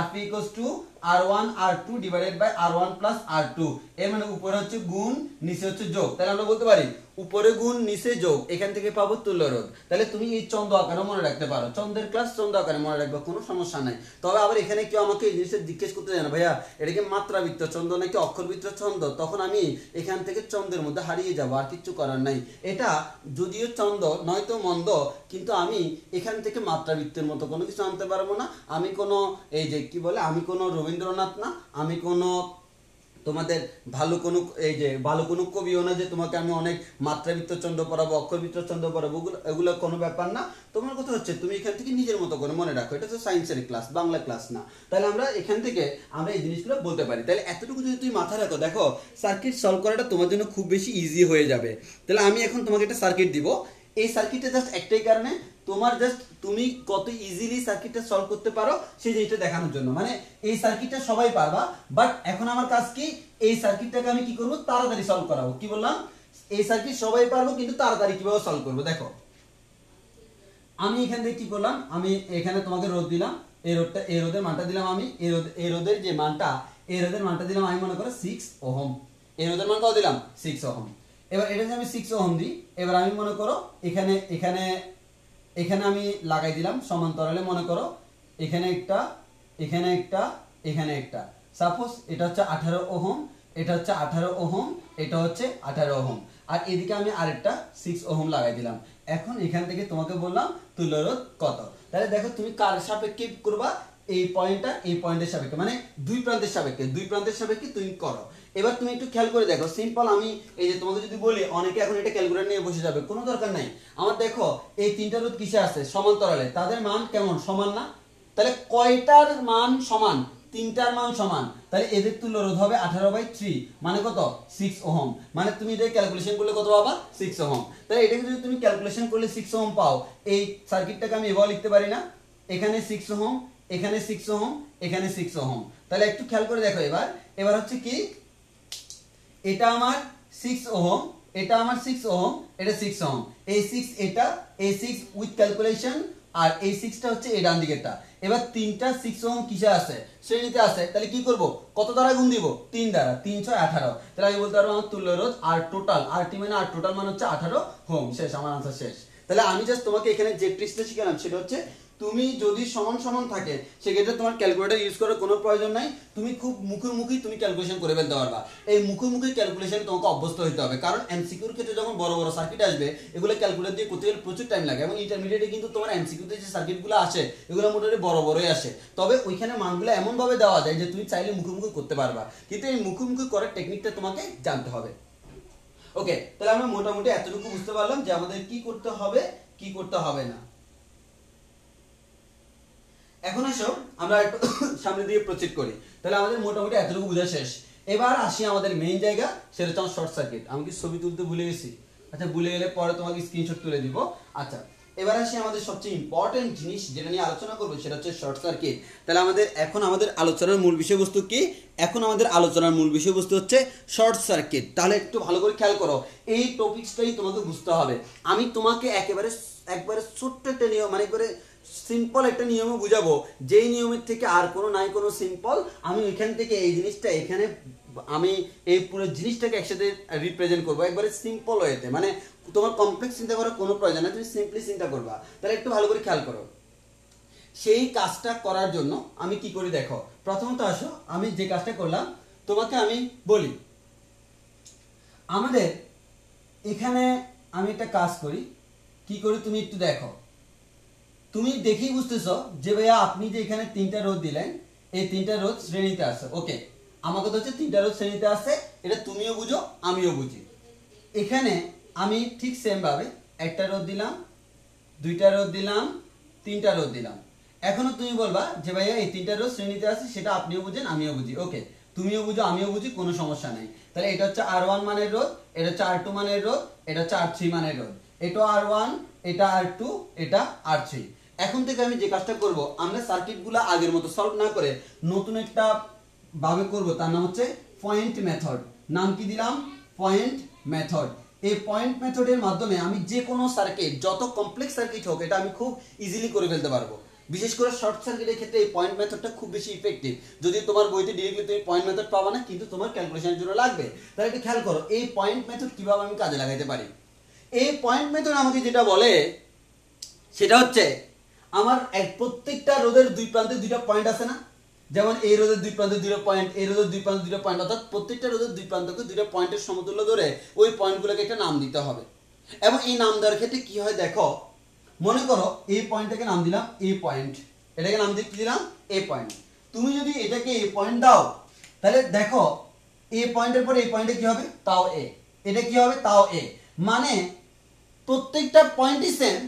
A: rp equals to r1 r2 divided by r1 plus r2, এর মানে উপরে হচ্ছে গুণ নিচে হচ্ছে যোগ। তাহলে আমরা বলতে পারি উপরে গুণ নিচে যোগ, এখান থেকে পাবো তুল্য রোধ। তাহলে তুমি এই চন্দ্র আকারে মনে রাখতে পারো, চন্দ্রের ক্লাস চন্দ্র আকারে মনে রাখবে, কোনো সমস্যা নাই। তবে আবার এখানে কেউ আমাকে এই জিনিসটা জিজ্ঞেস করতে জানো ভাইয়া এটা কি মাত্রাবৃত্ত চন্দ্র নাকি অক্ষরবৃত্ত চন্দ্র, তখন আমি এখান থেকে চন্দ্রের মধ্যে হারিয়ে যাবো, আর কিচ্ছু করার নাই। এটা যদিও চন্দ্র নয়তো মন্দ, কিন্তু আমি এখান থেকে মাত্রাবৃত্তের মতো কোনো কিছু আনতে পারবো না। আমি কোনো এই যে কি বলে, আমি কোনো রবীন্দ্রনাথ না, আমি কোনো তোমাদের ভালো কোনো এই যে ভালো কোনো কবিও না যে তোমাকে আমি অনেক মাত্রাবৃত্ত চন্দ্র পড়াবো, অক্ষরবৃত্ত চন্দ্র পড়াবো, এগুলো কোনো ব্যাপার না। তোমার কথা হচ্ছে তুমি এখান থেকে নিজের মতো করে মনে রাখো, এটা তো সায়েন্সের ক্লাস, বাংলা ক্লাস না। তাহলে আমরা এখান থেকে আমরা এই জিনিসগুলো বলতে পারি। তাহলে এতটুকু যদি তুমি মাথায় রাখো, দেখো সার্কিট সলভ করাটা তোমার জন্য খুব বেশি ইজি হয়ে যাবে। তাহলে আমি এখন তোমাকে একটা সার্কিট দিব, এই সার্কিটটা জাস্ট একটাই কারণে তোমার জাস্ট তুমি কত ইজিলি সার্কিটটা সলভ করতে পারো সেই জিনিসটা দেখানোর জন্য। মানে এই সার্কিটটা সবাই পারবা, বাট এখন আমার কাজ কি এই সার্কিটটাকে আমি কি করব তাড়াতাড়ি সলভ করাবো। কি বললাম, এই সার্কিট সবাই পারবো কিন্তু তাড়াতাড়ি কিভাবে সলভ করবো। দেখো আমি এখান থেকে কি করলাম, আমি এখানে তোমাকে রোধ দিলাম, এই রোধের মানটা দিলাম আমি, এই রোধের যে মানটা, এই রোধের মানটা দিলাম আমি মনে করো 6 ওহম, এই রোধের মান কত দিলাম 6 ওহম। এবার এটা যে আমি 6 ওহম দিই, এবার আমি মনে করো এখানে এখানে এখানে আমি লাগাই দিলাম সমান্তরালে, মনে করো এখানে একটা, এখানে একটা, এখানে একটা, সাপোজ এটা হচ্ছে 18 ওহম, এটা হচ্ছে 18 ওহম, এটা হচ্ছে 18 ওহম, আর এদিকে আমি আরেকটা 6 ওহম লাগাই দিলাম। এখন এখান থেকে তোমাকে বললাম তুল্য রোধ কত। তাহলে দেখো তুমি কার সাপেক্ষে করবা, এই পয়েন্টটা এই পয়েন্টের সাপেক্ষে, মানে দুই প্রান্তের সাপেক্ষে, দুই প্রান্তের সাপেক্ষে তুমি করো। এবার তুমি একটু খেয়াল করে দেখো, সিম্পল আমি এই যে তোমাকে যদি বলি, অনেকে এখন এটা ক্যালকুলেটর নিয়ে বসে যাবে, কোনো দরকার নাই। আমার দেখো এই তিনটা রোধ কিসে আছে, সমান্তরালে, তাদের মান কেমন সমান না? তাহলে কয়টার মান সমান, তিনটার মান সমান, তাহলে এদের তুল্য রোধ হবে 18/3 মানে কত 6 ওহম। মানে তুমি এটা ক্যালকুলেশন করলে কত পাবা 6 ওহম। তাহলে এটাকে যদি তুমি ক্যালকুলেশন করলে 6 ওহম পাও, এই সার্কিটটাকে আমি এভাবে লিখতে পারি না, এখানে 6 ওহম, এখানে 6 ওহম, এখানে 6 ওহম। তাহলে একটু খেয়াল করে দেখো, এবার হচ্ছে কি এটা আমার 6 ওহম, এটা আমার 6 ওহম, এটা 6 ওহম, এই 6 এটা, এই 6 উইথ ক্যালকুলেশন, আর এই 6টা হচ্ছে এই ডান দিকেরটা। এবার তিনটা 6 ওহম কিসে আছে, শ্রেণীতে আছে। তাহলে কি করব, কত দ্বারা গুণ দিব, 3 দ্বারা, 3 6 18। তাহলে আমি বলতে পারবো আমার তুল্য রোধ আর টোটাল, আর টি মানে আর টোটাল মানে হচ্ছে 18 ওহম। শেষ, আমার আনসার শেষ। তাহলে আমি জাস্ট তোমাকে এখানে যে ট্রিক্সটা শিখালাম সেটা হচ্ছে তুমি যদি সমান সমান থাকে সেক্ষেত্রে তোমার ক্যালকুলেটর ইউজ করার কোনো প্রয়োজন নাই, তুমি খুব মুখোমুখি তুমি ক্যালকুলেশন করে ফেলতে পারবা। এই মুখোমুখি ক্যালকুলেশন তোমাকে অভ্যস্ত হতে হবে, কারণ এমসিকিউর ক্ষেত্রে যখন বড় বড় সার্কিট আসবে এগুলো ক্যালকুলেটর দিয়ে করতে গেলে প্রচুর টাইম লাগে, এবং ইন্টারমিডিয়েটে কিন্তু তোমার এমসিকিউতে যে সার্কিটগুলো আসে এগুলো মোটামুটি বড় বড়ই আসে, তবে ওইখানে মানগুলো এমনভাবে দেওয়া যায় যে তুমি চাইলে মুখোমুখি করতে পারবা, কিন্তু এই মুখোমুখি করার টেকনিকটা তোমাকে জানতে হবে। ওকে, তাহলে আমরা মোটামুটি এতটুকু বুঝতে পারলাম যে আমাদের কি করতে হবে কি করতে হবে না। এখন আসো আমরা একটু সামনে দিয়ে প্রসিড করি। তাহলে আমাদের মোটামুটি এতটুকু বোঝা শেষ। এবার আসি আমাদের মেইন জায়গা, সেটা হচ্ছে শর্ট সার্কিট। আমি কি ছবি তুলতে ভুলে গেছি? আচ্ছা, ভুলে গেলে পরে তোমাকে স্ক্রিনশট তুলে দিব। আচ্ছা, এবার আসি আমাদের সবচেয়ে ইম্পর্টেন্ট জিনিস যেটা নিয়ে আলোচনা করবো, সেটা হচ্ছে শর্ট সার্কিট। তাহলে এখন আমাদের আলোচনার মূল বিষয়বস্তু কি? এখন আমাদের আলোচনার মূল বিষয়বস্তু হচ্ছে শর্ট সার্কিট। তাহলে একটু ভালো করে খেয়াল করো, এই টপিকসটাই তোমাকে বুঝতে হবে। আমি তোমাকে একবারে ছোট্ট একটা নিয়ম, মানে একবারে সিম্পল একটা নিয়মও বুঝাবো, যেই নিয়মের থেকে আর কোনো নাই কোনো সিম্পল। আমি এখান থেকে এই জিনিসটা এখানে আমি এই পুরো জিনিসটাকে একসাথে রিপ্রেজেন্ট করবো একবারে সিম্পল ওয়েতে, মানে তোমার কমপ্লেক্স চিন্তা করার কোনো প্রয়োজন নেই, তুমি সিম্পলি চিন্তা করবা। তাহলে একটু ভালো করে খেয়াল করো, সেই কাজটা করার জন্য আমি কি করি দেখো। প্রথমত আসো, আমি যে কাজটা করলাম তোমাকে আমি বলি, আমাদের এখানে আমি একটা কাজ করি, কি করি তুমি একটু দেখো। তুমি দেখেই বুঝতেছো যে ভাইয়া আপনি যে এখানে তিনটা রোধ দিলেন, এই তিনটা রোধ শ্রেণীতে আছে। ওকে, আমার কথা হচ্ছে তিনটা রোধ শ্রেণীতে আছে, এটা তুমিও বুঝো আমিও বুঝি। এখানে আমি ঠিক সেম ভাবে একটা রোধ দিলাম, দুইটা রোধ দিলাম, তিনটা রোধ দিলাম। এখনো তুমি বলবা যে ভাইয়া এই তিনটা রোধ শ্রেণীতে আছে, সেটা আপনিও বুঝেন আমিও বুঝি। ওকে, তুমিও বুঝো আমিও বুঝি, কোনো সমস্যা নাই। তাহলে এটা হচ্ছে R1 মানের রোধ, এটা হচ্ছে R2 মানের রোধ, এটা হচ্ছে R3 মানের রোধ। এটা R1, এটা R2, এটা R3। এখন থেকে আমি যে কাজটা করব, আমরা সার্কিটগুলো আগের মতো সলভ না করে নতুন একটা ভাবে করব, তার নাম হচ্ছে পয়েন্ট মেথড। নাম কি দিলাম? Point method. এই পয়েন্ট মেথডের মাধ্যমে আমি যে কোনো সার্কিট, যত কমপ্লেক্স সার্কিট হোক, এটা আমি খুব ইজিলি করে ফেলতে পারবো। বিশেষ করে শর্ট সার্কিটের ক্ষেত্রে এই পয়েন্ট মেথডটা খুব বেশি ইফেক্টিভ। যদি তোমার বইতে ডিরেক্টলি তুমি পয়েন্ট মেথড পাবা না, কিন্তু তোমার ক্যালকুলেশনের জন্য লাগবে। তাহলে একটু খেয়াল করো এই পয়েন্ট মেথড কিভাবে আমি কাজে লাগাইতে পারি। এই পয়েন্ট মেথড আমাকে যেটা বলে সেটা হচ্ছে আমার প্রত্যেকটা রোধের দুই প্রান্তে দুইটা পয়েন্ট আছে না, যেমন এই রোধের দুই প্রান্তে দুইটা পয়েন্ট, এই রোধের দুই প্রান্তে দুইটা পয়েন্ট, অর্থাৎ প্রত্যেকটা রোধের দুই প্রান্তকে দুইটা পয়েন্টের সমতুল্য ধরে ওই পয়েন্টগুলোকে একটা নাম দিতে হবে। এবং এই নাম দেওয়ার ক্ষেত্রে কি হয় দেখো, মনে করো এই পয়েন্টটাকে নাম দিলাম এ পয়েন্ট, এটাকে নাম দিয়ে কি দিলাম এ পয়েন্ট। তুমি যদি এটাকে এ পয়েন্ট দাও তাহলে দেখো এ পয়েন্টের পরে এই পয়েন্টে কি হবে, তাও এ, এটা কি হবে তাও এ, মানে প্রত্যেকটা পয়েন্টই সেম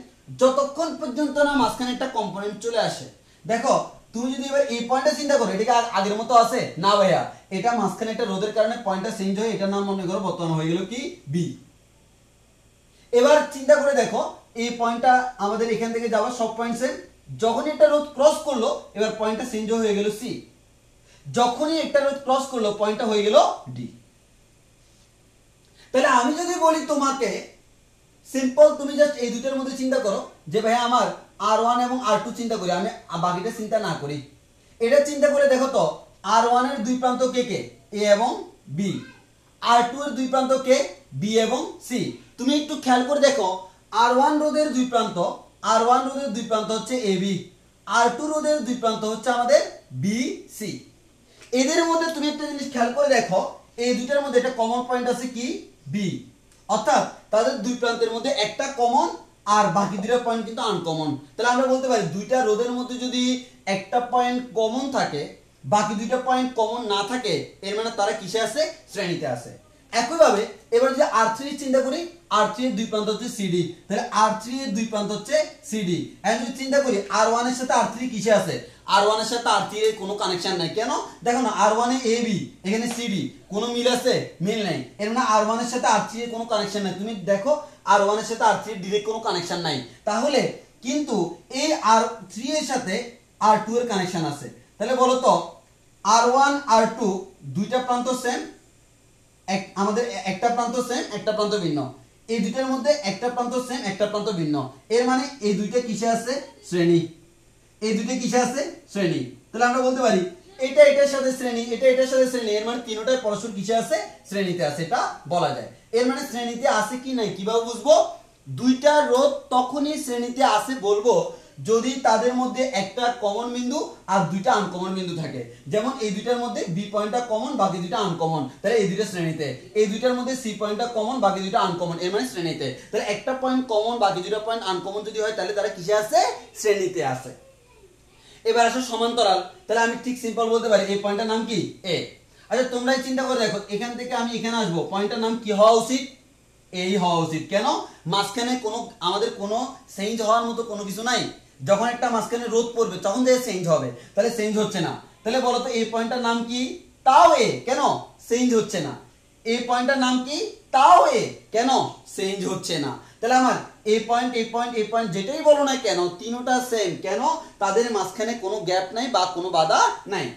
A: যতক্ষণ পর্যন্ত না মাঝখানে একটা কম্পোনেন্ট চলে আসে। দেখো তুমি যদি এবার এই পয়েন্টটা চিন্তা করো, এটা কি আগের মতো আছে না ভাইয়া, এটা মাঝখানে একটা রোধের কারণে পয়েন্টটা চেঞ্জ হয়ে এটার নাম মনে করো বর্তমান হয়ে গেল কি বি। এবার চিন্তা করে দেখো এই পয়েন্টটা আমাদের এখান থেকে যাওয়া সব পয়েন্ট সেম, যখনই একটা রোধ ক্রস করলো এবার পয়েন্টটা চেঞ্জ হয়ে গেল সি, যখনই একটা রোধ ক্রস করলো পয়েন্টটা হয়ে গেল ডি। তাহলে আমি যদি বলি তোমাকে সিম্পল, তুমি জাস্ট এই দুটোর মধ্যে চিন্তা করো যে ভাই আমার R1 এবং R2 চিন্তা করি, আমি বাকিটা চিন্তা না করি, এটা চিন্তা করে দেখো তো R1 এর দুই প্রান্ত কে কে, এ এবং বি, R2 এর দুই প্রান্ত কে, বি এবং সি। তুমি একটু খেয়াল করে দেখো R1 রোধের দুই প্রান্ত, R1 রোধের দুই প্রান্ত হচ্ছে এ বি, R2 রোধের দুই প্রান্ত হচ্ছে আমাদের বি সি। এদের মধ্যে তুমি একটা জিনিস খেয়াল করে দেখো এই দুইটার মধ্যে একটা কমন পয়েন্ট আছে কি বি, অর্থাৎ তাদের দুই প্রান্তের মধ্যে একটা কমন আর বাকি দুইটা পয়েন্ট কিন্তু আনকমন। তাহলে আমরা বলতে পারি দুইটা রোধের মধ্যে যদি একটা পয়েন্ট কমন থাকে বাকি দুইটা পয়েন্ট কমন না থাকে, এর মানে তারা কিসে আছে, শ্রেণীতে আছে। একইভাবে এবার যদি R3 চিন্তা করি, R3 এর দুই প্রান্ত হচ্ছে সিডি, তাহলে R3 এর দুই প্রান্ত হচ্ছে সিডি। এখন যদি চিন্তা করি R1 এর সাথে R3 কিসে আছে, R1 এর সাথে R3 এর কোনো কানেকশন নাই, কেন দেখো না R1 এ AB এখানে সিডি কোনো মিল আছে, মিল নাই, এর মানে R1 এর সাথে R3 এর কোনো কানেকশন নাই। তুমি দেখো R1 এর সাথে R3 এর ডাইরেক্ট কোনো কানেকশন নাই, তাহলে কিন্তু এই R3 এর সাথে R2 এর কানেকশন আছে। তাহলে বলো তো R1 R2 দুইটা প্রান্ত সেম, আমাদের একটা প্রান্ত সেম একটা প্রান্ত ভিন্ন, এই দুইটার মধ্যে একটা প্রান্ত সেম একটা প্রান্ত ভিন্ন, এর মানে এই দুইটা কিসে আছে, শ্রেণী, এই দুইটা কিসে আছে, শ্রেণী। তাহলে আমরা বলতে পারি এটা এটার সাথে শ্রেণী, এটা এটার সাথে শ্রেণী, এর মানে তিনটাই পরস্পর কিসে আছে, শ্রেণীতে আছে, এটা বলা যায়। এর মানে শ্রেণীতে আছে কি নাই কিভাবে বুঝবো, দুইটা রোধ তখনই শ্রেণীতে আছে বলবো যদি তাদের মধ্যে একটা কমন বিন্দু আর দুইটা আনকমন বিন্দু থাকে। যেমন এই দুইটার মধ্যে বি পয়েন্টটা কমন বাকি দুইটা আনকমন, তাহলে এই দুইটা শ্রেণীতে। এই দুইটার মধ্যে সি পয়েন্টটা কমন বাকি দুইটা আনকমন, এর মানে শ্রেণীতে। তাহলে একটা পয়েন্ট কমন বাকি দুইটা পয়েন্ট আনকমন যদি হয় তাহলে তারা কিসে আছে, শ্রেণীতে আছে। এবার আসো সমান্তরাল, তাহলে আমি ঠিক সিম্পল বলতে পারি এই পয়েন্টটার নাম কি এ। আচ্ছা তোমরাই চিন্তা করে দেখো এখান থেকে আমি এখানে আসবো, পয়েন্টটার নাম কি হওয়া উচিত, এই হওয়া উচিত। কেন, মাঝখানে কোনো আমাদের কোনো চেঞ্জ হওয়ার মতো কোনো কিছু নাই, যখন একটা মাঝখানে রোধ পড়বে তখন যে চেঞ্জ হবে, তাহলে চেঞ্জ হচ্ছে না। তাহলে বলো তো এই পয়েন্টটার নাম কি, তাও এ, কেন চেঞ্জ হচ্ছে না। এই পয়েন্টটার নাম কি, তাও এ, কেন চেঞ্জ হচ্ছে না। তাহলে আমার এই পয়েন্ট এই পয়েন্ট এই পয়েন্ট যেটাই বলো না কেন তিনটা সেম, কেন তাদের মাঝখানে কোনো গ্যাপ নাই বা কোনো বাধা নাই।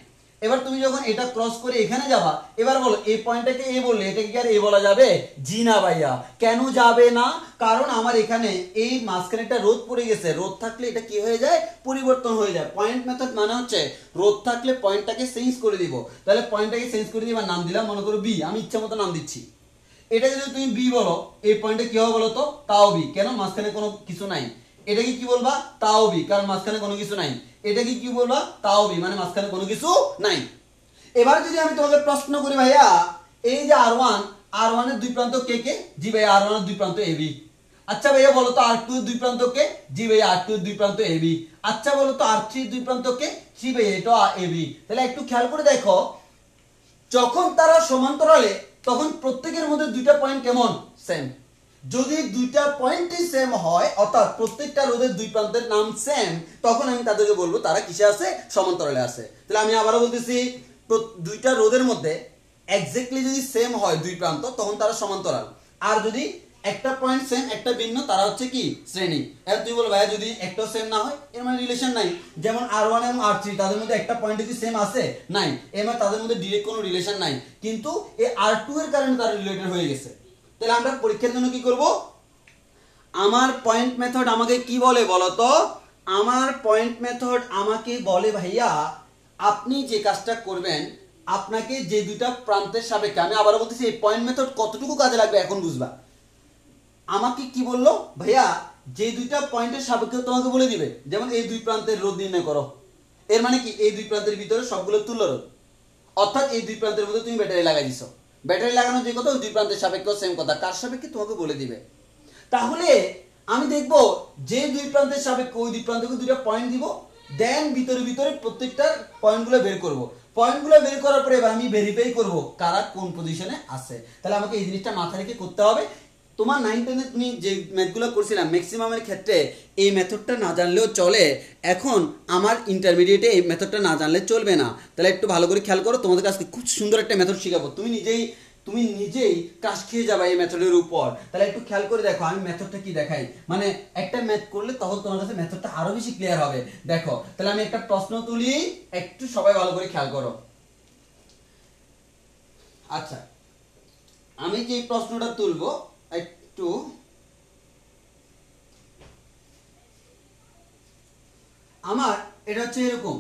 A: এবার তুমি যখন এটা ক্রস করে এখানে যাবা, এবার বলো এই পয়েন্টটাকে এ বললে এটাকে কি আর এ বলা যাবে, জি না ভাইয়া, কেন যাবে না, কারণ আমার এখানে এই মাঝখানে একটা রোধ পড়ে গেছে, রোধ থাকলে এটা কি হয়ে যায়, পরিবর্তন হয়ে যায়। পয়েন্ট মেথড মানে হচ্ছে রোধ থাকলে পয়েন্টটাকে চেঞ্জ করে দিব, তাহলে পয়েন্টটাকে চেঞ্জ করে দিবার নাম দিলাম মনে করো বি, আমি ইচ্ছা মতো নাম দিচ্ছি। এটা যদি তুমি বি বলো এই পয়েন্টে কি হবে বলো তো, তাও বি, কেন মাঝখানে কোনো কিছু নাই। এটাকে কি বলবা, তাও বি, কারণ মাঝখানে কোনো কিছু নাই। এটাকে কি বলবা, তাও বি, মানে মাঝখানে কোনো কিছু নাই। এবার যদি আমি তোমাকে প্রশ্ন করি ভাইয়া এই যে R1 এর দুই প্রান্ত কে কে, জি ভাইয়া R1 এর দুই প্রান্ত এ বি। আচ্ছা ভাইয়া বলো তো R2 এর দুই প্রান্ত কে, জি ভাইয়া R2 এর দুই প্রান্ত এ বি। আচ্ছা বলো তো R3 এর দুই প্রান্ত কে, জি ভাইয়া এটা এ বি। তাহলে একটু খেয়াল করে দেখো যখন তারা সমান্তরালে তখন প্রত্যেকের মধ্যে দুইটা পয়েন্ট কেমন, সেম। যদি দুইটা পয়েন্টই সেম হয় অর্থাৎ প্রত্যেকটা রোধের দুই প্রান্তের নাম সেম, তখন আমি তাদেরকে বলবো তারা কিসে আছে, সমান্তরালে আছে। তাহলে আমি আবারও বলতেছি দুইটা রোধের মধ্যে এক্স্যাক্টলি যদি সেম হয় দুই প্রান্ত তখন তারা সমান্তরাল, আর যদি একটা পয়েন্ট সেম একটা ভিন্ন তারা হচ্ছে কি, শ্রেণী। এবার তুই বল ভাইয়া যদি একটাও সেম না হয় এর মানে রিলেশন নাই, যেমন R1 এবং R3 তাদের মধ্যে একটা পয়েন্ট কি সেম আছে, নাই, এর মানে তাদের মধ্যে ডাইরেক্ট কোনো রিলেশন নাই, কিন্তু এই R2 এর কারণে তারা রিলেটেড হয়ে গেছে। তাহলে আমরা পরীক্ষার জন্য কি করব, আমার পয়েন্ট মেথড আমাকে কি বলে বলতো, আমার পয়েন্ট মেথড আমাকে বলে ভাইয়া আপনি যে কাজটা করবেন আপনাকে যে দুইটা প্রান্তের সাপেক্ষে, আমি আবারও বলতেছি এই পয়েন্ট মেথড কতটুকু কাজে লাগবে এখন বুঝবা। আমাকে কি বললো ভাইয়া যে দুইটা পয়েন্টের সাপেক্ষে তোমাকে বলে দিবে, যেমন এই দুই প্রান্তের রোধ নির্ণয় করো। এর মানে কি এই দুই প্রান্তের ভিতরে সবগুলো তুল্য রোধ, অর্থাৎ এই দুই প্রান্তের মধ্যে তুমি ব্যাটারি লাগাই দিছো। ব্যাটারি লাগানো যে কথা ওই দুই প্রান্তের সাপেক্ষে সেম কথা, কার সাপেক্ষে তোমাকে বলে দিবে। তাহলে আমি দেখবো যে দুই প্রান্তের সাপেক্ষে ওই দুই প্রান্তকে দুইটা পয়েন্ট দিব, দেন ভিতরে ভিতরে প্রত্যেকটা পয়েন্টগুলো বের করব। পয়েন্টগুলো বের করার পরে এবার আমি ভেরিফাই করব কারা কোন পজিশনে আছে। তাহলে আমাকে এই জিনিসটা মাথায় রেখে করতে হবে। তোমার 9-10 তুমি যে ম্যাথগুলো করছিলাম ম্যাক্সিমামের ক্ষেত্রে এই মেথডটা না জানলেও চলে, এখন আমার ইন্টারমিডিয়েটে এই মেথডটা না জানলে চলবে না। তাহলে একটু ভালো করে খেয়াল করো, তোমাদের কাছে খুব সুন্দর একটা মেথড শেখাবো, তুমি নিজেই কাজ খেয়ে যাবে এই মেথডের উপর। তাহলে একটু খেয়াল করে দেখো আমি মেথডটা কি দেখাই, মানে একটা ম্যাথ করলে তখন তোমার কাছে মেথডটা আরো বেশি ক্লিয়ার হবে। দেখো তাহলে আমি একটা প্রশ্ন তুলি, একটু সবাই ভালো করে খেয়াল করো। আচ্ছা আমি যে প্রশ্নটা তুলবো একটু, আমার এটা হচ্ছে এরকম,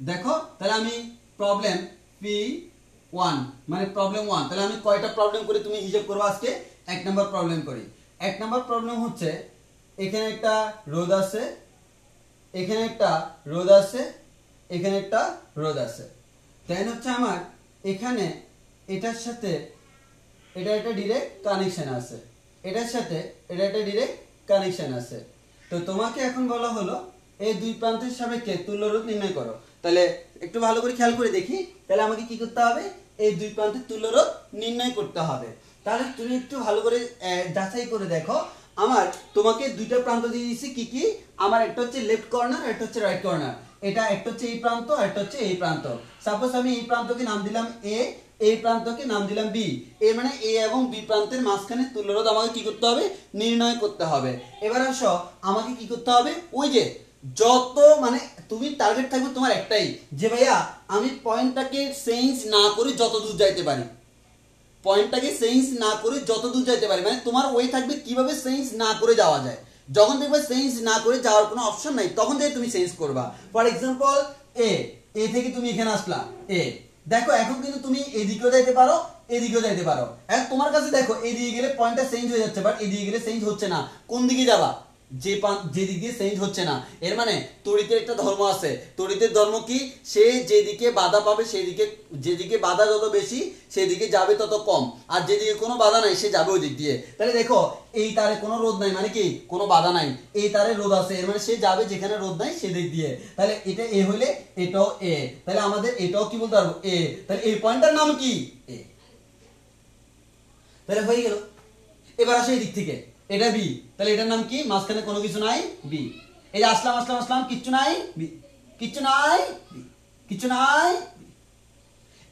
A: দেখো তাহলে আমি প্রবলেম P1 মানে প্রবলেম 1, তাহলে আমি কয়টা প্রবলেম করে তুমি হিসাব করবো আজকে। 1 নাম্বার প্রবলেম করি। 1 নাম্বার প্রবলেম হচ্ছে এখানে একটা রোধ আছে, এখানে একটা রোধ আছে, এখানে একটা রোধ আছে। দেন হচ্ছে আমার এখানে এটার সাথে এটা একটা ডিরেক্ট কানেকশন আছে, এটার সাথে এটা একটা ডিরেক্ট কানেকশন আছে। তো তোমাকে এখন বলা হলো এই দুই প্রান্তের সাপেক্ষে তুল্য রোধ নির্ণয় করো। তাহলে একটু ভালো করে খেয়াল করে দেখি, তাহলে আমাকে কি করতে হবে, এই দুই প্রান্তের তুল্য রোধ নির্ণয় করতে হবে। তাহলে তুমি একটু ভালো করে যাচাই করে দেখো, আমার তোমাকে দুইটা প্রান্ত দিয়ে দিয়েছি কি কি, আমার একটা হচ্ছে লেফট কর্নার, একটা হচ্ছে রাইট কর্নার। এটা একটা হচ্ছে এই প্রান্ত আর একটা হচ্ছে এই প্রান্ত। সাপোজ আমি এই প্রান্তকে নাম দিলাম এ, এই প্রান্তকে নাম দিলাম বি, এর মানে এ এবং বি প্রান্তের মাঝখানে তুল্যরোধ আমাকে কি করতে হবে, নির্ণয় করতে হবে। এবার আসো আমাকে কি করতে হবে, ওই যে যত মানে তুমি টার্গেট থাকবে তোমার একটাই, যে ভাইয়া আমি পয়েন্টটাকে চেঞ্জ না করে যত দূর যাইতে পারি, পয়েন্টটাকে চেঞ্জ না করে যত দূর যাইতে পারি, মানে তোমার ওয়ে থাকবে কিভাবে চেঞ্জ না করে যাওয়া যায়। যখন দেখবে চেঞ্জ না করে যাওয়ার কোনো অপশন নাই তখন থেকে তুমি চেঞ্জ করবা। ফর এক্সাম্পল এ থেকে তুমি এখানে আসলা এ, দেখো এখন কিন্তু তুমি এদিকেও যাইতে পারো এদিকেও যাইতে পারো। এখন তোমার কাছে দেখো এদিকে গেলে পয়েন্টটা চেঞ্জ হয়ে যাচ্ছে, বাট এদিকে গেলে চেঞ্জ হচ্ছে না। কোন দিকে যাবা, যে দিক দিয়ে চেঞ্জ হচ্ছে না। এর মানে তড়িতের একটা ধর্ম আছে, তড়িতের ধর্ম কি, সে যেদিকে বাধা পাবে সেদিকে, যেদিকে বাধা যত বেশি সেদিকে যাবে তত কম, আর যেদিকে কোনো বাধা নাই সে যাবে ওই দিক দিয়ে। তাহলে দেখো এই তারে কোনো রোধ নাই মানে কি কোনো বাধা নাই, এই তারে রোধ আছে, এর মানে সে যাবে যেখানে রোধ নাই সেদিক দিয়ে। তাহলে এটা এ হলে এটাও এ, তাহলে আমাদের এটাও কি বলতে পারবো এ। তাহলে এই পয়েন্টটার নাম কি এ, তাহলে হয়ে গেল। এবার আসো এই দিক থেকে এটা বি, তাহলে এটার নাম কি, মাঝখানে কোনো কিছু নাই বি। এই যে আসলাম আসলাম আসলাম কিচ্ছু নাই বি, কিচ্ছু নাই বি, কিচ্ছু নাই।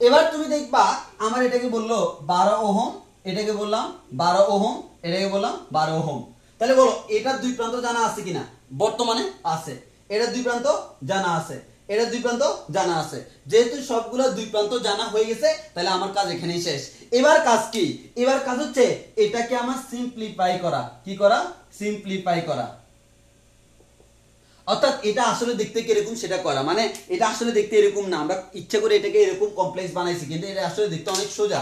A: এবার তুমি দেখবা আমার এটাকে বললো 12 ওহম, এটাকে বললাম 12 ওহম, এটাকে বললাম 12 ওহম। তাহলে বলো এটার দুই প্রান্ত জানা আছে কিনা, বর্তমানে আছে। এটার দুই প্রান্ত জানা আছে, এটার দুই প্রান্ত জানা আছে। যেহেতু সবগুলো দুই প্রান্ত জানা হয়ে গেছে তাহলে আমার কাজ এখানেই শেষ। এবার কাজ কি, এবার কাজ হচ্ছে এটাকে আমার সিম্পলিফাই করা। কি করা, সিম্পলিফাই করা। অর্থাৎ এটা আসলে দেখতে কিরকম সেটা করা, মানে এটা আসলে দেখতে এরকম না, আমরা ইচ্ছা করে এটাকে এরকম কমপ্লেক্স বানাইছি, কিন্তু এটা আসলে দেখতে অনেক সোজা।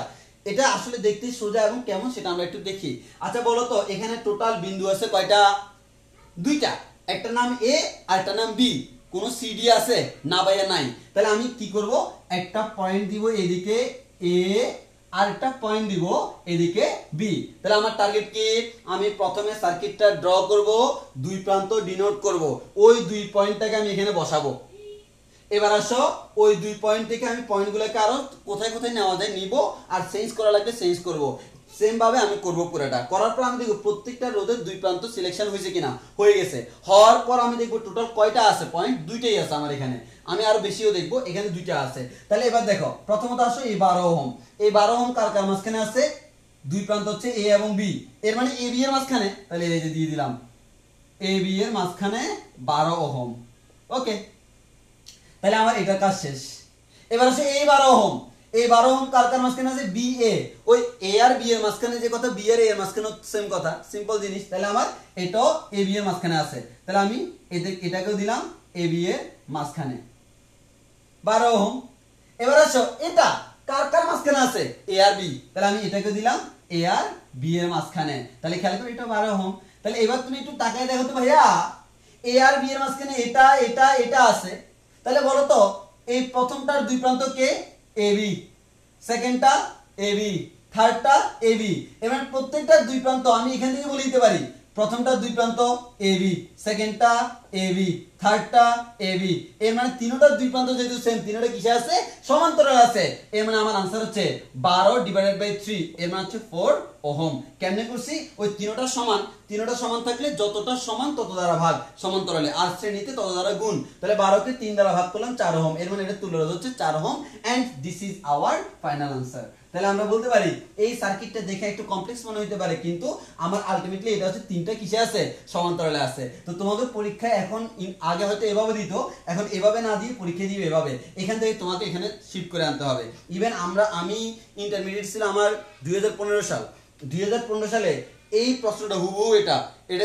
A: এটা আসলে দেখতে সোজা এবং কেমন সেটা আমরা একটু দেখি। আচ্ছা বলো তো এখানে টোটাল বিন্দু আছে কয়টা, দুইটা, একটা নাম এ আর একটা নাম বি। কোন সিডি আছে না ভাইয়া নাই। তাহলে আমি কি করব, একটা পয়েন্ট দিব এদিকে এ আর একটা পয়েন্ট দিব এদিকে বি। তাহলে আমার টার্গেট কি, আমি প্রথমে সার্কিটটা ড্র করব, দুই প্রান্ত ডিনোট করব, ওই দুই পয়েন্টটাকে আমি এখানে বসাবো। এবার আসো ওই দুই পয়েন্ট থেকে আমি পয়েন্টগুলোকে আরো কোথায় কোথায় নেওয়া যায় নিব, আর চেঞ্জ করা লাগবে চেঞ্জ করব। সেম ভাবে আমি করব পুরোটা। করার পর আমি দেখব প্রত্যেকটা রোধের দুই প্রান্ত সিলেকশন হয়েছে কিনা, হয়ে গেছে। হওয়ার পর আমি দেখব টোটাল কয়টা আছে পয়েন্ট, দুইটাই আছে আমার এখানে, আমি আরো বেশিও দেখব, এখানে দুইটা আছে। তাহলে এবার দেখো প্রথমত আসো এই 12 ওহম, এই 12 ওহম কার কার মাঝখানে আছে, দুই প্রান্ত হচ্ছে এ এবং বি, এর মানে এ বি এর মাঝখানে, তাহলে এই যে দিয়ে দিলাম এ বি এর মাঝখানে 12 ওহম। ওকে, তাহলে আমার এটা কাজ শেষ। এবার আসে এই 12 ওহম, এই 12 ওহম কার কার মাঝখানে আছে বি এ, ওই এ আর বি এর মাঝখানে যে কথা বি আর এ এর মাঝখানে সেম কথা, সিম্পল জিনিস। তাহলে আমার এটাও এ বি এর মাঝখানে আছে, তাহলে আমি এটাকেও দিলাম এ বি এর মাঝখানে 12 ওহম। এবার আসো এটা কার কার মাঝখানে আছে এ আর বি, তাহলে আমি এটাকে দিলাম এ আর বি এর মাঝখানে, তাহলে খেয়াল করো এটা 12 ওহম। তাহলে এবার তুমি একটু তাকায় দেখো তো ভাইয়া এ আর বি এর মাঝখানে এটা এটা এটা আছে, তাহলে বলো তো এই প্রথমটার দুই প্রান্ত কে A B, সেকেন্ডটা A B, থার্ডটা A B. এবার প্রত্যেকটা দুই প্রান্ত আমি এখান থেকে বলে দিতে পারি প্রথমটা দুই প্রান্ত A B, সেকেন্ডটা A B, থার্ডটা A B. এর মানে তিনটা দুই প্রান্ত যেহেতু সেম, তিনটা কিসে আছে সমান্তরাল আছে, এর মানে আমার आंसर হচ্ছে 12 ডিভাইডেড বাই 3, এর মানে হচ্ছে 4 ওহম। কেমনে করছি, ওই তিনটা সমান থাকলে যতটা সমান তত দ্বারা ভাগ সমান্তরালে, আর শ্রেণীতে তত দ্বারা গুণ, তাহলে 12 কে 3 দ্বারা ভাগ করলাম 4 ওহম, এর মানে এটা তুলনা হচ্ছে 4 ohm and this is our final answer. তাহলে আমরা বলতে পারি এই সার্কিটটা দেখে একটু কমপ্লেক্স মনে হতে পারে, কিন্তু আমার আলটিমেটলি এটা হচ্ছে তিনটা কিসে আছে সমান্তরালে আছে। তো তোমাদের পরীক্ষায় এখন আগে হয়তো এভাবে দিত, এখন এভাবে না দিয়ে পরীক্ষা দিবে এভাবে, এখান থেকে তোমাকে এখানে শিফট করে আনতে হবে। ইভেন আমি ইন্টারমিডিয়েট ছিল আমার 2015 সাল, 2015 সালে এই প্রশ্নটা হুবহু এটা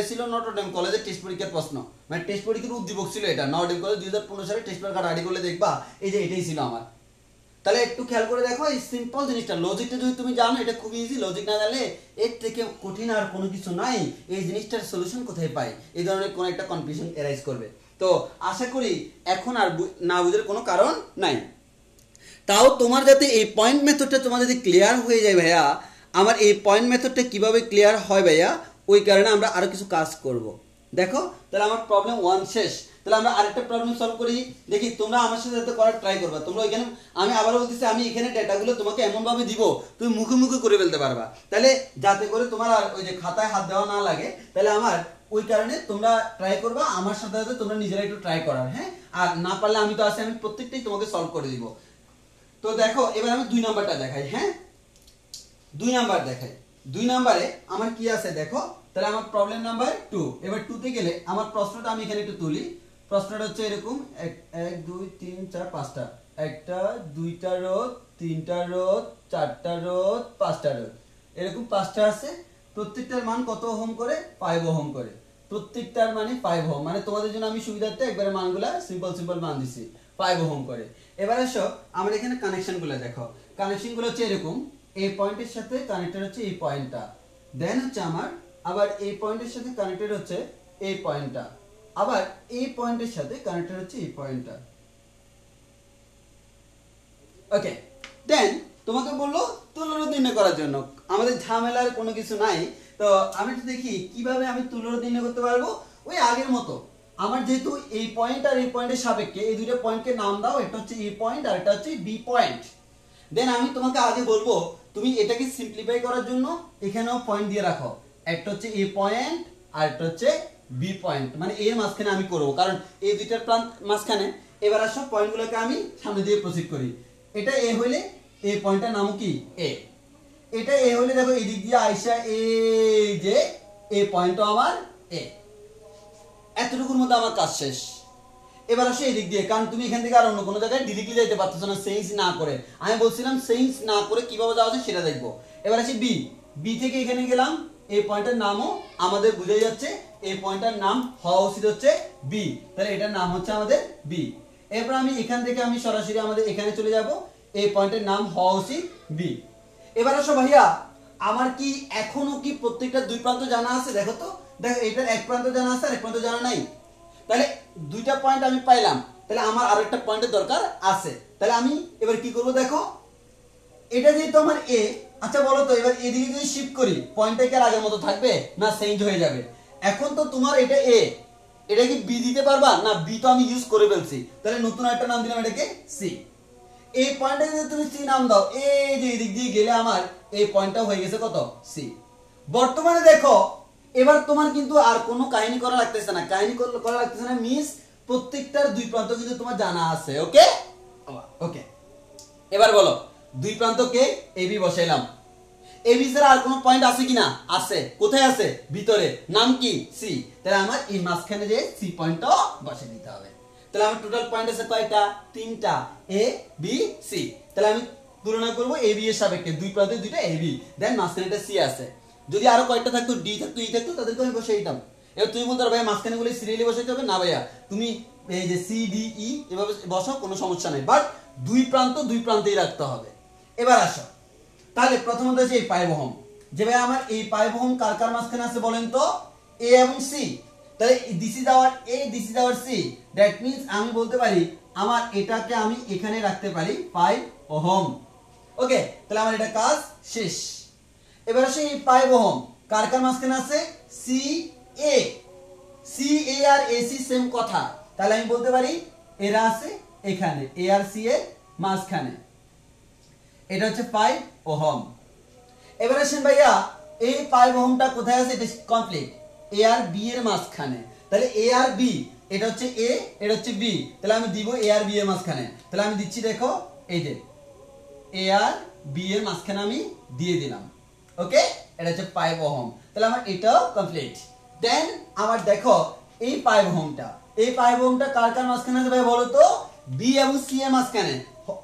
A: ছিল নটরডেম কলেজের টেস্ট পরীক্ষার প্রশ্ন, মানে টেস্ট পরীক্ষার উদ্দীপক ছিল এটা, নটরডেম কলেজ 2015 সালে টেস্ট পরীক্ষা রেডি করলে দেখবা এই যে এটাই ছিল আমার। তাহলে একটু খেয়াল করে দেখো এই সিম্পল জিনিসটা, লজিকটা যদি তুমি জানো এটা খুব ইজি, লজিক না জানলে এর থেকে কঠিন আর কোনো কিছু নাই। এই জিনিসটার সলিউশন কোথায় পাই, এই ধরনের কোনো একটা কনফিউশন এরাইজ করবে। তো আশা করি এখন আর না বুঝার কোনো কারণ নাই। তাও তোমার যাতে এই পয়েন্ট মেথডটা তোমার যদি ক্লিয়ার হয়ে যায় ভাইয়া, আমার এই পয়েন্ট মেথডটা কিভাবে ক্লিয়ার হয় ভাইয়া, ওই কারণে আমরা আরো কিছু কাজ করব। দেখো তাহলে আমার প্রবলেম 1 শেষ, তাহলে আমরা আরেকটা প্রবলেম সলভ করি দেখি, তোমরা আমার সাথে যাতে করার ট্রাই করবা। তোমরা ওইখানে আমি আবারও বলতেছি আমি এখানে ডেটাগুলো তোমাকে এমন ভাবে দিব তুমি মুখে মুখে করে ফেলতে পারবা, তাহলে যাতে করে তোমার আর ওই যে খাতায় হাত দেওয়া না লাগে, তাহলে আমার ওই কারণে তোমরা ট্রাই করবা আমার সাথে সাথে তোমরা নিজেরা একটু ট্রাই করার, হ্যাঁ। আর না পারলে আমি তো আছি, আমি প্রত্যেকটাই তোমাকে সলভ করে দিব। তো দেখো এবার আমি 2 নাম্বারটা দেখাই, হ্যাঁ 2 নাম্বার দেখাই। 2 নাম্বারে আমার কি আছে দেখো, তাহলে আমার প্রবলেম নাম্বার 2। এবার 2 তে গেলে আমার প্রশ্নটা আমি এখানে একটু তুলি। প্রশ্নটা হচ্ছে এরকম 1 2 3 4 5টা, একটা দুইটা রোধ, তিনটা রোধ, চারটা রোধ, পাঁচটা রোধ, এরকম 5টা আছে। প্রত্যেকটার মান কত ওহম করে 5 ওহম করে, প্রত্যেকটার মানে 5 ওহম, মানে তোমাদের জন্য আমি সুবিধার্থে একবারে মানগুলা সিম্পল মান দিছি 5 ওহম করে। এবার আসো আমরা এখানে কানেকশনগুলো দেখো, কানেকশনগুলো হচ্ছে এরকম, এই পয়েন্টের সাথে কানেক্টেড হচ্ছে এই পয়েন্টটা, দেন হচ্ছে আমার আবার এই পয়েন্টের সাথে কানেক্টেড হচ্ছে এই পয়েন্টটা, আবার এই পয়েন্টের সাথে কানেক্টেড হচ্ছে এই পয়েন্টটা। ওকে, দেন তোমাকে বললো তুলরোধ নির্ণয় করার জন্য, আমাদের ঝামেলার কোনো কিছু নাই। তো আমি একটু দেখি কিভাবে আমি তুলরোধ নির্ণয় করতে পারবো। ওই আগের মতো আমার যেহেতু এই পয়েন্ট আর এই পয়েন্টের সাপেক্ষে এই দুটো পয়েন্টকে নাম দাও, এটা হচ্ছে এ পয়েন্ট আর এটা হচ্ছে বি পয়েন্ট। দেন আমি তোমাকে আগে বলবো তুমি এটাকে সিম্পলিফাই করার জন্য এখানেও পয়েন্ট দিয়ে রাখো, একটা হচ্ছে এ পয়েন্ট আর একটা হচ্ছে বি পয়েন্ট, মানে এর মাঝখানে আমি করবো কারণ এই দুইটার প্রান্ত মাঝখানে। এবার সব পয়েন্টগুলোকে আমি সামনে দিয়ে প্রসিড করি। এটা এ হইলে এই পয়েন্টটার নাম কি এ, এটা এ হইলে দেখো এই দিক দিয়ে আইসা এই যে এই পয়েন্টও আমার এ, এতটুকুর মধ্যে আমার কাজ শেষ। এবার আসো এই দিক দিয়ে, কারণ তুমি এখান থেকে আর অন্য কোনো জায়গায় ডিরেক্টলি যাইতে পারতেছো না চেঞ্জ না করে, আমি বলছিলাম চেঞ্জ না করে কিভাবে যাওয়া যায় সেটা দেখবো। এবার আসি বি, বি থেকে এখানে গেলাম, এই পয়েন্টের নামও আমাদের বুঝে যাচ্ছে, এই পয়েন্টের নাম হওয়া উচিত হচ্ছে বি, তাহলে এটার নাম হচ্ছে আমাদের বি। এরপর আমি এখান থেকে আমি সরাসরি আমাদের এখানে চলে যাব, এই পয়েন্টের নাম হওয়া উচিত বি। এবার আসো ভাইয়া আমার কি এখনো কি প্রত্যেকটা দুই প্রান্ত জানা আছে, দেখো তো, দেখো এটার এক প্রান্ত জানা আছে আর এক প্রান্ত জানা নাই, তাহলে দুইটা পয়েন্ট আমি পাইলাম, তাহলে আমার আরো একটা পয়েন্টের দরকার আছে। তাহলে আমি এবার কি করব দেখো, এটা যেহেতু আমার এ, আচ্ছা বলো তো এবার এদিকে যদি শিফট করি পয়েন্টটা কি আর আগের মতো থাকবে না চেঞ্জ হয়ে যাবে? এখন তো তোমার এটা এ, এটা কি বি দিতে পারবা না? বি তো আমি ইউজ করে ফেলছি, তাহলে নতুন একটা নাম দিলাম এটাকে সি। এই পয়েন্টটাকে যদি তুমি সি নাম দাও, এই যে এদিক দিয়ে গেলে আমার এই পয়েন্টটা হয়ে গেছে কত সি। বর্তমানে দেখো এবার তোমার কিন্তু আর কোনো কাহিনী করা লাগতেছে না, কাহিনী করা লাগতেছে না মিস প্রত্যেকটার দুই প্রান্ত কিন্তু তোমার জানা আছে। ওকে ওকে, এবার বলো দুই প্রান্তকে এবি বসাইলাম, এবি ছাড়া আর কোনো পয়েন্ট আছে কিনা? আছে। কোথায় আছে? ভিতরে। নাম কি? সি। তাহলে আমার এই মাঝখানে যে সি পয়েন্টটা বসাই দিতে হবে। তাহলে আমার টোটাল পয়েন্ট আছে কয়টা? তিনটা, এ বি সি। তাহলে আমি তুলনা করব এ বি এর সাপেক্ষে, দুই প্রান্তে দুইটা এ বি, দেন মাঝখানে একটা সি আছে। যদি আরো কয়েকটা থাকতো, ডি থাকতো, ই থাকতো, তাদেরকে আমি বসে দিতাম। এবার তুমি বলতে পারো ভাইয়া মাঝখানে গুলো সিরিয়ালি বসাইতে হবে, না ভাইয়া তুমি এই যে সি ডি ই এভাবে বসাও, কোনো সমস্যা নেই, বাট দুই প্রান্তেই রাখতে হবে। এবার আসো, তাহলে প্রথমত আছে এই পাই বহম, যে ভাই আমার এই পাই বহম কার কার মাঝখানে আছে বলেন তো, এ এবং সি। তাহলে this is our A, this is our C, that means আমি বলতে পারি আমার এটাকে আমি এখানে রাখতে পারি 5 ওহম। ওকে, তাহলে আমার এটা কাজ শেষ। এবার আসে এই পাই বহম কার কার মাঝখানে আছে, সি এ, সি এ আর এ সি সেম কথা, তাহলে আমি বলতে পারি এরা আছে এখানে, এ আর সি এর মাঝখানে, এটা হচ্ছে 5 ওহম। এবার আসেন ভাইয়া এই 5 ওহমটা কোথায় আছে, এটা কমপ্লিট এ আর বি এর মাঝখানে, তাহলে এ আর বি, এটা হচ্ছে এ, এটা হচ্ছে বি, তাহলে আমি দিব এ আর বি এর মাঝখানে, তাহলে আমি দিচ্ছি দেখো এই যে এ আর বি এর মাঝখানে আমি দিয়ে দিলাম। ওকে, এটা হচ্ছে 5 ওহম, তাহলে আমার এটাও কমপ্লিট। দেন আমার দেখো এই 5 ওহমটা, এই 5 ওহমটা কার কার মাঝখানে আছে ভাই বলো তো, বি এবং সি এর মাঝখানে,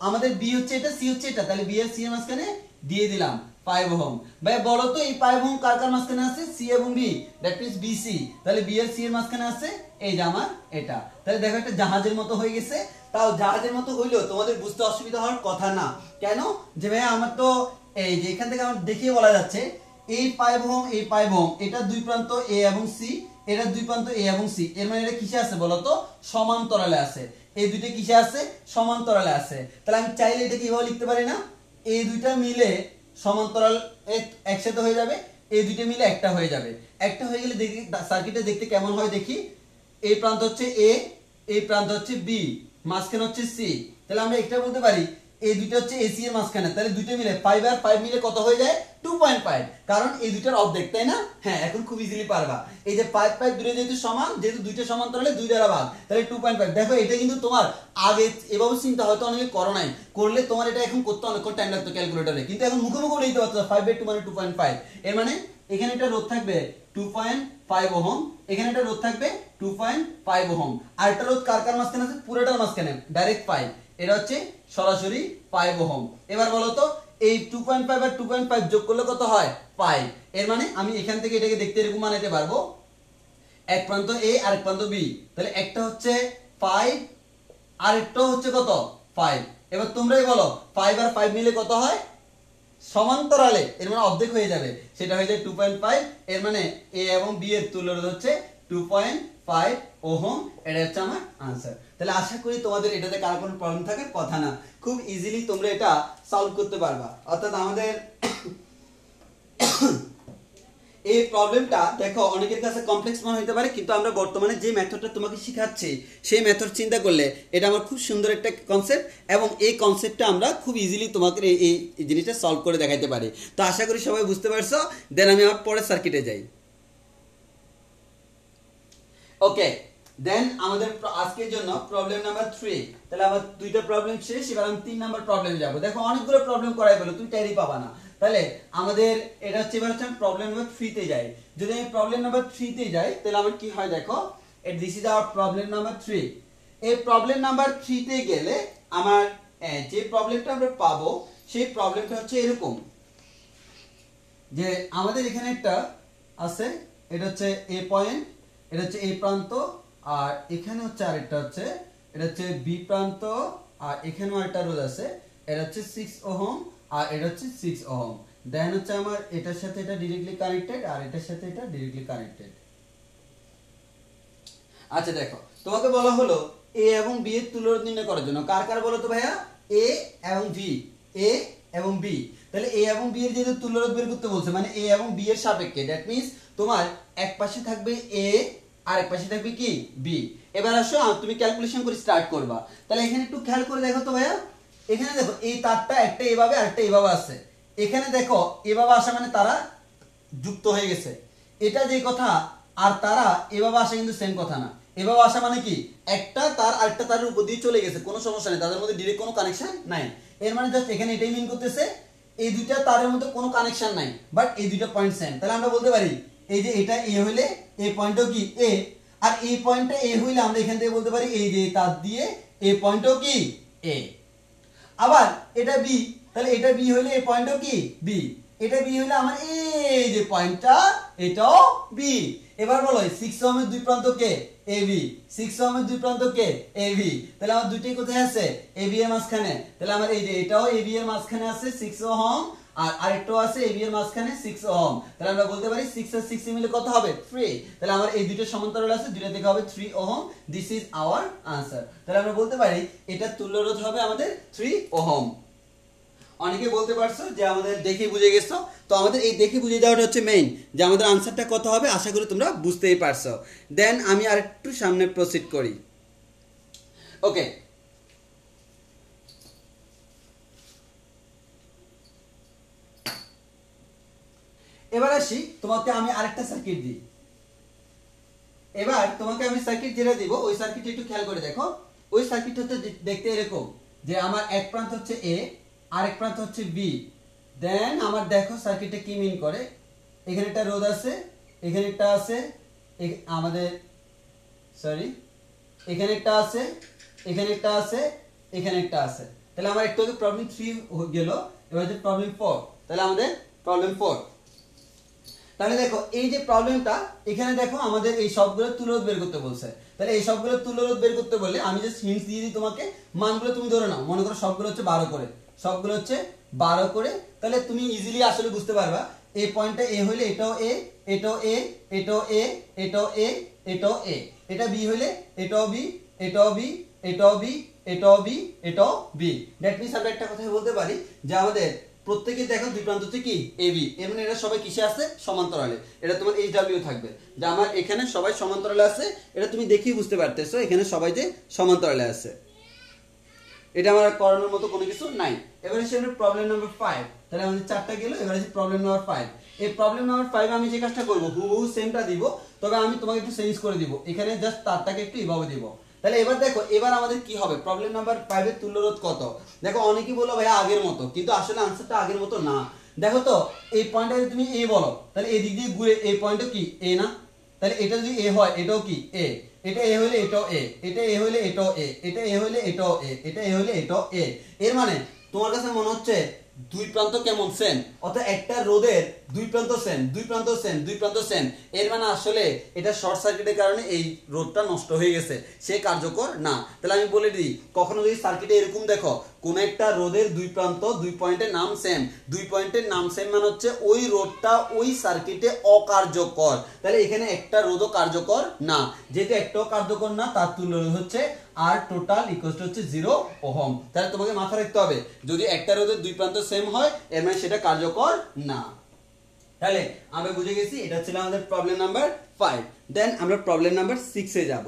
A: আমাদের বি হচ্ছে এটা, সি হচ্ছে এটা, তাহলে বি আর সি এর মাঝখানে দিয়ে দিলাম 5 ওহম। ভাই বলো তো এই 5 ওহম কার কার মাঝখানে আছে, সি এবং B, that means B C, তাহলে বি আর সি এর মাঝখানে আছে এই যে আমার এটা, তাহলে দেখো একটা জাহাজের মতো হয়ে গেছে। তাও জাহাজের মতো হইলেও তোমাদের বুঝতে অসুবিধা হওয়ার কথা না, কেন, যে ভাই আমার তো এই যে এখান থেকে আমার দেখিয়ে বলা যাচ্ছে এই 5 ওহম, এই 5 ওহম, এটা দুই প্রান্ত এ এবং সি, এটা দুই প্রান্ত এ এবং সি, এর মানে এটা কিসে আছে বলো তো, সমান্তরালে আছে, এই দুইটা কিসে আছে, সমান্তরালে আছে। তাহলে আমি চাইলে এটা কিভাবে লিখতে পারি না, এই দুইটা মিলে সমান্তরাল একসাথে হয়ে যাবে, এই দুইটা মিলে একটা হয়ে যাবে, একটা হয়ে গেলে দেখি সার্কিটটা দেখতে কেমন হয় দেখি, এই প্রান্ত হচ্ছে এ, এই প্রান্ত হচ্ছে বি, মাঝখানে হচ্ছে সি, তাহলে আমরা একটা বলতে পারি এই দুইটা হচ্ছে এসি এর মাঝখানে, তাহলে দুইটা মিলে 5 আর 5 মিলে কত হয়ে যায়, 2.5, কারণ এই দুইটার অর্ধেক, তাই না? হ্যাঁ, এখন খুব ইজিলি পারবা, এই যে 5 5 দূরে যেহেতু সমান, যেহেতু দুইটা সমান্তরালে 2 দ্বারা ভাগ, তাহলে 2.5। দেখো এটা কিন্তু তোমার আগে এভাবে চিন্তা হয়তো অনেকে করো নাই, করলে তোমার এটা এখন করতে অনেকক্ষণ টাইম লাগতো ক্যালকুলেটরে, কিন্তু এখন মুখে মুখে লিখতে পারছো 5/2 মানে 2.5, এর মানে এখানে একটা রোধ থাকবে 2.5 ওহম, এখানে একটা রোধ থাকবে 2.5 ওহম, আর একটা রোধ কার কার মাঝখানে আছে, পুরোটার মাঝখানে ডাইরেক্ট 5, এটা হচ্ছে সরাসরি 5 ওহম। এবার বলো তো এই 2.5 আর 2.5 যোগ করলে কত হয়, 5, এর মানে আমি এখান থেকে এটাকে দেখতে এরকম বানাইতে পারবো, এক প্রান্ত এ আর এক প্রান্ত বি, তাহলে একটা হচ্ছে 5 আর একটা হচ্ছে কত 5, এবার তোমরাই বলো 5 আর 5 মিলে কত হয়, সমান্তরালে, এর মানে অর্ধেক হয়ে যাবে, সেটা হয়ে যায় 2.5, এর মানে এ এবং বি এর তুল্যরোধ হচ্ছে 2.5 ওহম, এটা হচ্ছে আমার आंसर। তাহলে আশা করি তোমাদের এটাতে কারো কোনো প্রবলেম থাকার কথা না, খুব ইজিলি তোমরা এটা সলভ করতে পারবা। অর্থাৎ আমাদের এই প্রবলেমটা দেখো অনেকের কাছে কমপ্লেক্স মনে হতে পারে, কিন্তু আমরা বর্তমানে যে মেথডটা তোমাকে শেখাচ্ছি সেই মেথড চিন্তা করলে এটা আমার খুব সুন্দর একটা কনসেপ্ট, এবং এই কনসেপ্টটা আমরা খুব ইজিলি তোমাকে এই জিনিসটা সলভ করে দেখাতে পারি। তো আশা করি সবাই বুঝতে পারছো। দেন আমি আমার পরের সার্কিটে যাই। ওকে, দেন আমাদের আজকের জন্য প্রবলেম নাম্বার 3, তাহলে আমার দুইটা প্রবলেম শেষ, এবার আমি 3 নাম্বার প্রবলেম যাব। দেখো অনেকগুলো প্রবলেম করাই বলো, তুই টাইরি পাবা না, তাহলে আমাদের এটা হচ্ছে এবার হচ্ছে প্রবলেম নাম্বার 3 তে যাই। যদি আমি প্রবলেম নাম্বার 3 তে যাই তাহলে আমার কি হয় দেখো, this is hour problem number 3। এই প্রবলেম নাম্বার 3 তে গেলে আমার যে প্রবলেমটা আমরা পাবো সেই প্রবলেমটা হচ্ছে এরকম, যে আমাদের এখানে একটা আছে, এটা হচ্ছে এ পয়েন্ট, এটা হচ্ছে এ প্রান্ত, আর এখানে হচ্ছে আরেকটা হচ্ছে এটা হচ্ছে বি প্রান্ত, আর এখানেও একটা রোধ আছে, এটা হচ্ছে 6 ওহম, আর এটা হচ্ছে 6 ওহম। দেন হচ্ছে আমার এটার সাথে এটা ডাইরেক্টলি কানেক্টেড, আর এটার সাথে এটা ডাইরেক্টলি কানেক্টেড। আচ্ছা দেখো, তোমাকে বলা হলো এ এবং বি এর তুল্যরোধ নির্ণয় করার জন্য, কার কার বলো তো ভাইয়া, এ এবং বি, এ এবং বি, তাহলে এ এবং বি এর যেহেতু তুল্যরোধ বের করতে বলছে, মানে এ এবং বি এর সাপেক্ষে, দ্যাট মিন্স তোমার এক পাশে থাকবে এ আর এক পাশে থাকবে কি বি। এবার আসো তুমি ক্যালকুলেশন করে স্টার্ট করবা। তাহলে এখানে একটু খেয়াল করে দেখো তো ভাইয়া, এখানে দেখো এই তারটা একটা এভাবে আর একটা এভাবে আছে, এখানে দেখো এভাবে আসা মানে তারা যুক্ত হয়ে গেছে, এটা যে কথা, আর তারা এভাবে আসা কিন্তু সেম কথা না। এভাবে আসা মানে কি একটা তার আরেকটা তারের উপর দিয়ে চলে গেছে, কোনো সমস্যা নেই, তাদের মধ্যে ডাইরেক্ট কোনো কানেকশন নাই। এর মানে জাস্ট এখানে এটাই মিন করতেছে এই দুইটা তারের মধ্যে কোনো কানেকশন নাই, বাট এই দুইটা পয়েন্ট সেম। তাহলে আমরা বলতে পারি এই যে এটা এ হইলে এই পয়েন্টও কি এ, আর এই পয়েন্টটা এ হইলে আমরা এখান থেকে বলতে পারি এই যে তার দিয়ে এই পয়েন্টও কি এ। আবার এটা বি, তাহলে এটা বি হলে এই পয়েন্টও কি বি, এটা বি হলে আমার এই যে পয়েন্টটা এটাও বি। এবার বলো 6 ওহমের দুই প্রান্ত কে এ বি, 6 ওহমের দুই প্রান্ত কে এ বি, তাহলে আমার দুইটাই কোথায় আছে এ বি এর মাঝখানে, তাহলে আমার এই যে এটাও এ বি এর মাঝখানে আছে 6 ওহম আর আরেকটাও আছে এ বি এর মাঝখানে 6 ওহম, তাহলে আমরা বলতে পারি 6 আর 6 মিলে কত হবে 3, তাহলে আমার এই দুটো সমান্তরাল আছে, দুটো থেকে হবে 3 ohm, this is hour answer. তাহলে আমরা বলতে পারি এটা তুল্য রোধ হবে আমাদের 3 ওহম। অনেকে বলতে পারছো যে আমাদের দেখে বুঝে গেছো, তো আমাদের এই দেখে বুঝে যাওয়াটা হচ্ছে মেইন, যে আমাদের আনসারটা কত হবে আশা করি তোমরা বুঝতেই পারছো। দেন আমি আরেকটু সামনে প্রসিড করি। ওকে, এবার আসি তোমাকে আমি আরেকটা সার্কিট দিই। এবার তোমাকে আমি সার্কিট যেটা দিব ওই সার্কিটটা একটু খেয়াল করে দেখো। ওই সার্কিটটা হচ্ছে দেখতে এরকম যে আমার এক প্রান্ত হচ্ছে এ আরেক প্রান্ত হচ্ছে বি। দেন আমার দেখো সার্কিটটা কি মিন করে, এখানে একটা রোধ আছে, এখানে একটা আছে, আমাদের সরি এখানে একটা আছে, এখানে একটা আছে, এখানে একটা আছে। তাহলে আমার একটু আগে প্রবলেম 3 গেল, এবার হচ্ছে প্রবলেম 4। তাহলে আমাদের প্রবলেম 4। তাহলে দেখো এই যে প্রবলেমটা এখানে দেখো আমাদের এই সবগুলো তুল্যরোধ বের করতে বলছে। তাহলে এই সবগুলো তুল্যরোধ বের করতে বললে আমি জাস্ট হিন্টস দিয়ে দিই তোমাকে, মানগুলো তুমি ধরে নাও। মনে করো সবগুলো হচ্ছে 12 করে, সবগুলো হচ্ছে 12 করে, তাহলে তুমি ইজিলি আসলে বুঝতে পারবা এই পয়েন্টটা এ হলে এটাও এ, এটাও এ, এটাও এ, এটাও এ, এটাও এ, এটা বি হলে এটাও বি, এটাও বি, এটাও বি, এটাও বি, এটাও বি। দ্যাট মিন্স আমরা একটা কথা বলতে পারি যে আমাদের প্রত্যেকে দেখো দুই প্রান্ত হচ্ছে কি এ বি, এর মানে এরা সবাই কিসে আছে সমান্তরালে। এটা তোমার এইচ ডাব্লিউ থাকবে যে আমার এখানে সবাই সমান্তরালে আছে, এটা তুমি দেখেই বুঝতে পারতেছো এখানে সবাই যে সমান্তরালে আছে। এটা আমার করানোর মতো কোনো কিছু নাই। এবারে এসে প্রবলেম নাম্বার 5। তাহলে আমাদের 4টা গেল, এবারে আছে প্রবলেম নাম্বার 5। এই প্রবলেম নাম্বার 5 আমি যে কাজটা করব হুবহু সেমটা দিব, তবে আমি তোমাকে একটু চেঞ্জ করে দিব, এখানে জাস্ট তারটাকে একটু এভাবে দিব। তাহলে এবার দেখো এবার আমাদের কি হবে, প্রবলেম নাম্বার 5 এর তুল্যরোধ কত। দেখো অনেকেই বলো ভাই আগের মতো, কিন্তু আসলে আনসারটা আগের মতো না। দেখো তো এই পয়েন্টটা যদি তুমি এ বলো তাহলে এই দিক দিয়ে ঘুরে এই পয়েন্টও কি এ না, তাহলে এটা যদি এ হয় এটাও কি এ, এটা এ হলে এটাও এ, এটা এ হলে এটাও এ, এটা এ হলে এটাও এ, এটা এ হলে এটাও এ। এর মানে তোমার কাছে মনে হচ্ছে দুই প্রান্ত কেমন সেম, অর্থাৎ একটা রোধের দুই প্রান্ত সেম, দুই প্রান্ত সেম, দুই প্রান্ত সেম। এর মানে আসলে এটা শর্ট সার্কিটের কারণে এই রোধটা নষ্ট হয়ে গেছে, সে কার্যকর না। তাহলে আমি বলে দিই কখনো যদি সার্কিটে এরকম দেখো কোন একটা রোধের দুই প্রান্ত দুই পয়েন্টের নাম সেম, দুই পয়েন্টের নাম সেম মানে হচ্ছে ওই রোধটা ওই সার্কিটে অকার্যকর। তাহলে এখানে একটা রোধও কার্যকর না, যেহেতু একটাও কার্যকর না তার তুল্যরোধ হচ্ছে আর টোটাল ইকুয়াল টু হচ্ছে 0 ওহম। তাহলে তোমাকে মাথায় রাখতে হবে যদি একটা রোধের দুই প্রান্ত সেম হয় এর মানে সেটা কার্যকর না। তাহলে আমরা বুঝে গেছি এটা ছিল আমাদের প্রবলেম নাম্বার 5। দেন আমরা প্রবলেম নাম্বার 6 এ যাব।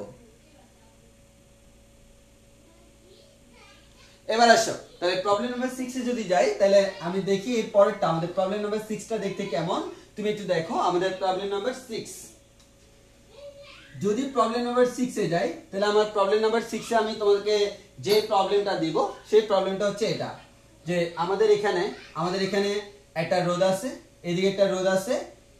A: এবার আসো তাহলে প্রবলেম নাম্বার 6 এ যদি যাই তাহলে আমি দেখি এর পরেরটা আমাদের প্রবলেম নাম্বার 6 টা দেখতে কেমন, তুমি একটু দেখো আমাদের প্রবলেম নাম্বার 6। যদি প্রবলেম নাম্বার 6 এ যাই তাহলে আমার প্রবলেম নাম্বার 6 এ আমি তোমাদেরকে যে প্রবলেমটা দিব সেই প্রবলেমটা হচ্ছে এটা, যে আমাদের এখানে একটা রোধ আছে, এদিকে একটা রোধ আছে,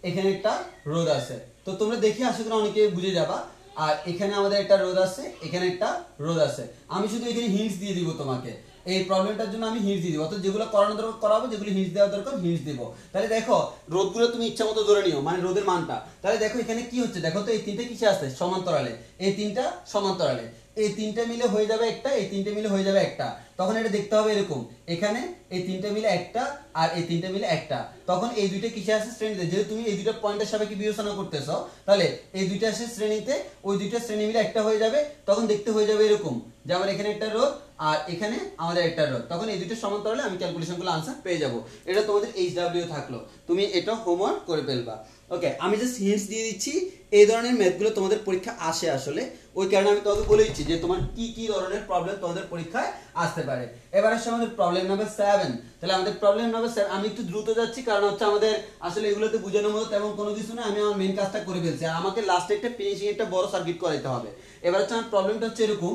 A: এখানে একটা রোধ আছে। তো তোমরা দেখি আশা করি অনেকে বুঝে যাবা। আর এখানে আমাদের একটা রোধ আছে, এখানে একটা রোধ আছে। আমি শুধু এখানে হিন্টস দিয়ে দিব তোমাকে, এই প্রবলেমটার জন্য আমি হিন্টস দিয়ে দিব, অর্থাৎ যেগুলো করানো দরকার করাবো, যেগুলো হিন্টস দেওয়া দরকার হিন্টস দেব। তাহলে দেখো রোধগুলো তুমি ইচ্ছা মতো ধরে নিও, মানে রোধের মানটা। তাহলে দেখো এখানে কি হচ্ছে, দেখো তো এই তিনটে কিসে আছে সমান্তরালে, এই তিনটা সমান্তরালে, এই তিনটে মিলে হয়ে যাবে একটা, এই তিনটে মিলে হয়ে যাবে একটা। তখন এটা দেখতে হবে এরকম, এখানে এই তিনটে মিলে একটা আর এই তিনটে মিলে একটা, তখন এই দুইটা কিসে আছে শ্রেণীতে। যেহেতু তুমি এই দুইটা পয়েন্টের সাপেক্ষে বিবেচনা করতেছো তাহলে এই দুইটা আসে শ্রেণীতে, ওই দুইটা শ্রেণী মিলে একটা হয়ে যাবে। তখন দেখতে হয়ে যাবে এরকম যে আমার এখানে একটা রোধ আর এখানে আমাদের একটা রোধ, তখন এই দুইটা সমান্তরালে আমি ক্যালকুলেশন করলে আনসার পেয়ে যাব। এটা তোমাদের এইচডব্লিউ থাকলো, তুমি এটা হোমওয়ার্ক করে ফেলবা। ওকে, আমি জাস্ট হিন্টস দিয়ে দিচ্ছি এই ধরনের ম্যাথগুলো তোমাদের পরীক্ষা আসে আসলে, ওই কারণে আমি তোমাকে বলে দিচ্ছি যে তোমার কি কি ধরনের প্রবলেম তোমাদের পরীক্ষায় আসতে পারে। এবার আসছে আমাদের প্রবলেম নাম্বার 7। তাহলে আমাদের প্রবলেম নাম্বার 7, আমি একটু দ্রুত যাচ্ছি কারণ হচ্ছে আমাদের আসলে এগুলোতে বোঝানোর মতো তেমন কোনো কিছু না, আমি আমার মেইন কাজটা করে ফেলছি আর আমাকে লাস্টে একটা ফিনিশিং একটা বড় সার্কিট করাইতে হবে। এবার হচ্ছে আমার প্রবলেমটা হচ্ছে এরকম,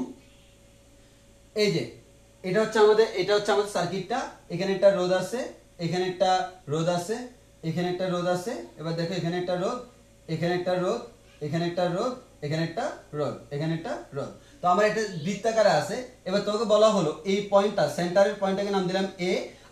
A: এই যে এটা হচ্ছে আমাদের সার্কিটটা, এখানে একটা রোধ আছে, এখানে একটা রোধ আছে, এখানে একটা রোধ আছে। এবার দেখো এখানে একটা রোধ, এখানে একটা রোধ, এখানে একটা রোধ, এখানে একটা রোধ, এখানে একটা রোধ। তো আমার এটা বৃত্তাকারে আছে। এবার তোমাকে বলা হলো এই পয়েন্টটা, সেন্টারের পয়েন্টটাকে নাম দিলাম এ,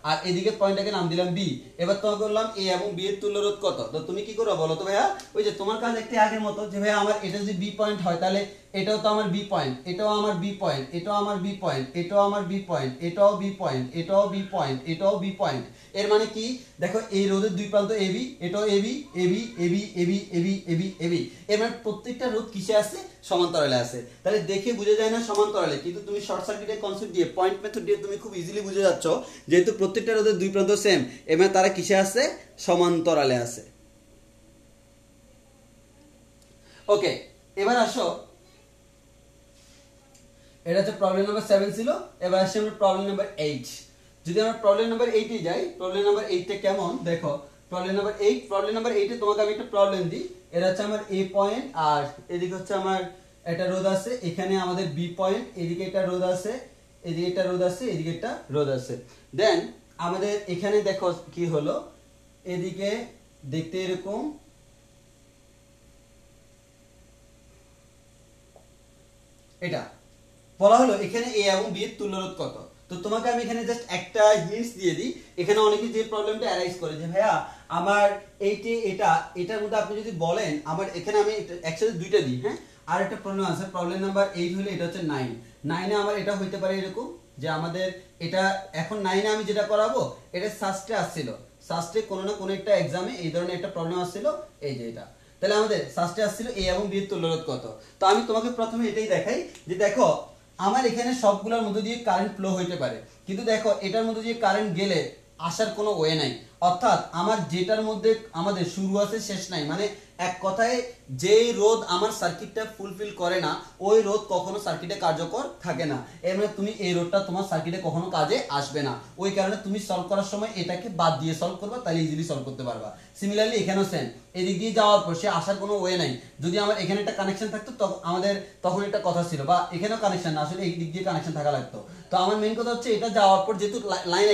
A: আর এদিকে পয়েন্টটাকে নাম দিলাম বি। এবার তোমাকে বললাম এ এবং বি এর তুল্য রোধ কত, তো তুমি কি করো বলো তো ভাইয়া, ওই যে তোমার কাজ একটি আগের মতো যে ভাইয়া আমার এটা যদি বি পয়েন্ট হয় তাহলে এটাও তো আমার বি পয়েন্ট, এটাও আমার বি পয়েন্ট, এটাও আমার বি পয়েন্ট, এটাও আমার বি পয়েন্ট, এটাও বি পয়েন্ট, এটাও বি পয়েন্ট, এটাও বি পয়েন্ট। এর মানে কি দেখো এই রোধের দুই প্রান্ত এবি, এটাও A B, A B, A B, A B, A B, A B, A B. এর মানে প্রত্যেকটা রোধ কিসে আছে, সমান্তরালে আছে। তাহলে দেখে বুঝে যায় না সমান্তরালে, কিন্তু তুমি শর্ট সার্কিটের কনসেপ্ট দিয়ে পয়েন্ট মেথড দিয়ে তুমি খুব ইজিলি বুঝে যাচ্ছ যেহেতু প্রত্যেকটা রোধের দুই প্রান্ত সেম, এর মানে তারা কিসে আছে, সমান্তরালে আছে। ওকে, এবার আসো, এটা হচ্ছে প্রবলেম নাম্বার 7 ছিল। এবার আসি আমরা প্রবলেম নাম্বার 8। যদি আমরা প্রবলেম নাম্বার 8 এ যাই, প্রবলেম নাম্বার 8 টা কেমন দেখো। প্রবলেম নাম্বার 8 এ তোমাকে আমি একটা প্রবলেম দিই। এটা হচ্ছে আমার এ পয়েন্ট, আর এদিকে হচ্ছে আমার একটা রোধ আছে, এখানে আমাদের বি পয়েন্ট, এদিকে একটা রোধ আছে, এদিকে একটা রোধ আছে, এদিকে একটা রোধ আছে। দেন আমাদের এখানে দেখো কি হলো, এদিকে দেখতে এরকম, এটা বলা হলো এখানে এ এবং বি এর তুল্য রোধ কত। তো তোমাকে আমি এখানে জাস্ট একটা হিন্টস দিয়ে দিই। এখানে অনেকে যে প্রবলেমটা অ্যারাইজ করে যে ভাইয়া আমার এইটি এটার মধ্যে আপনি যদি বলেন আমার এখানে আমি একসাথে দুইটা দিই, হ্যাঁ। আর একটা প্রবলেম আছে, প্রবলেম নাম্বার 8 হলে এটা হচ্ছে 9। 9 এ আমার এটা হইতে পারে এরকম যে আমাদের এটা এখন 9 এ আমি যেটা করাবো এটা সাস্টে আসছিল, সাস্টে কোনো না কোনো একটা এক্সামে এই ধরনের একটা প্রবলেম আসছিল, এই যে এটা। তাহলে আমাদের সাস্টে আসছিল এ এবং বি এর তুল্য রোধ কত। তো আমি তোমাকে প্রথমে এটাই দেখাই যে দেখো আমার এখানে সবগুলোর মধ্যে দিয়ে কারেন্ট ফ্লো হইতে পারে, কিন্তু দেখো এটার মধ্যে দিয়ে কারেন্ট গেলে আসার কোনো ওয়ে নাই। অর্থাৎ আমার যেটার মধ্যে আমাদের শুরু আছে শেষ নাই, মানে এক কথায় যেই রোধ আমার সার্কিটটা ফুলফিল করে না ওই রোধ কখনো সার্কিটে কার্যকর থাকে না। এর মানে তুমি এই রোধটা তোমার সার্কিটে কখনো কাজে আসবে না। ওই কারণে তুমি সলভ করার সময় এটাকে বাদ দিয়ে সলভ করবা, তাহলে ইজিলি সলভ করতে পারবা। সিমিলারলি এখানেও সেম, এদিক দিয়ে যাওয়ার পর সে আসার কোনো ওয়ে নাই। যদি আমার এখানে একটা কানেকশন থাকতো আমাদের তখন একটা কথা ছিল, বা এখানেও কানেকশন না, আসলে এই দিক দিয়ে কানেকশন থাকা লাগতো। তো আমার মেইন কথা হচ্ছে এটা যাওয়ার পর যেহেতু লাইন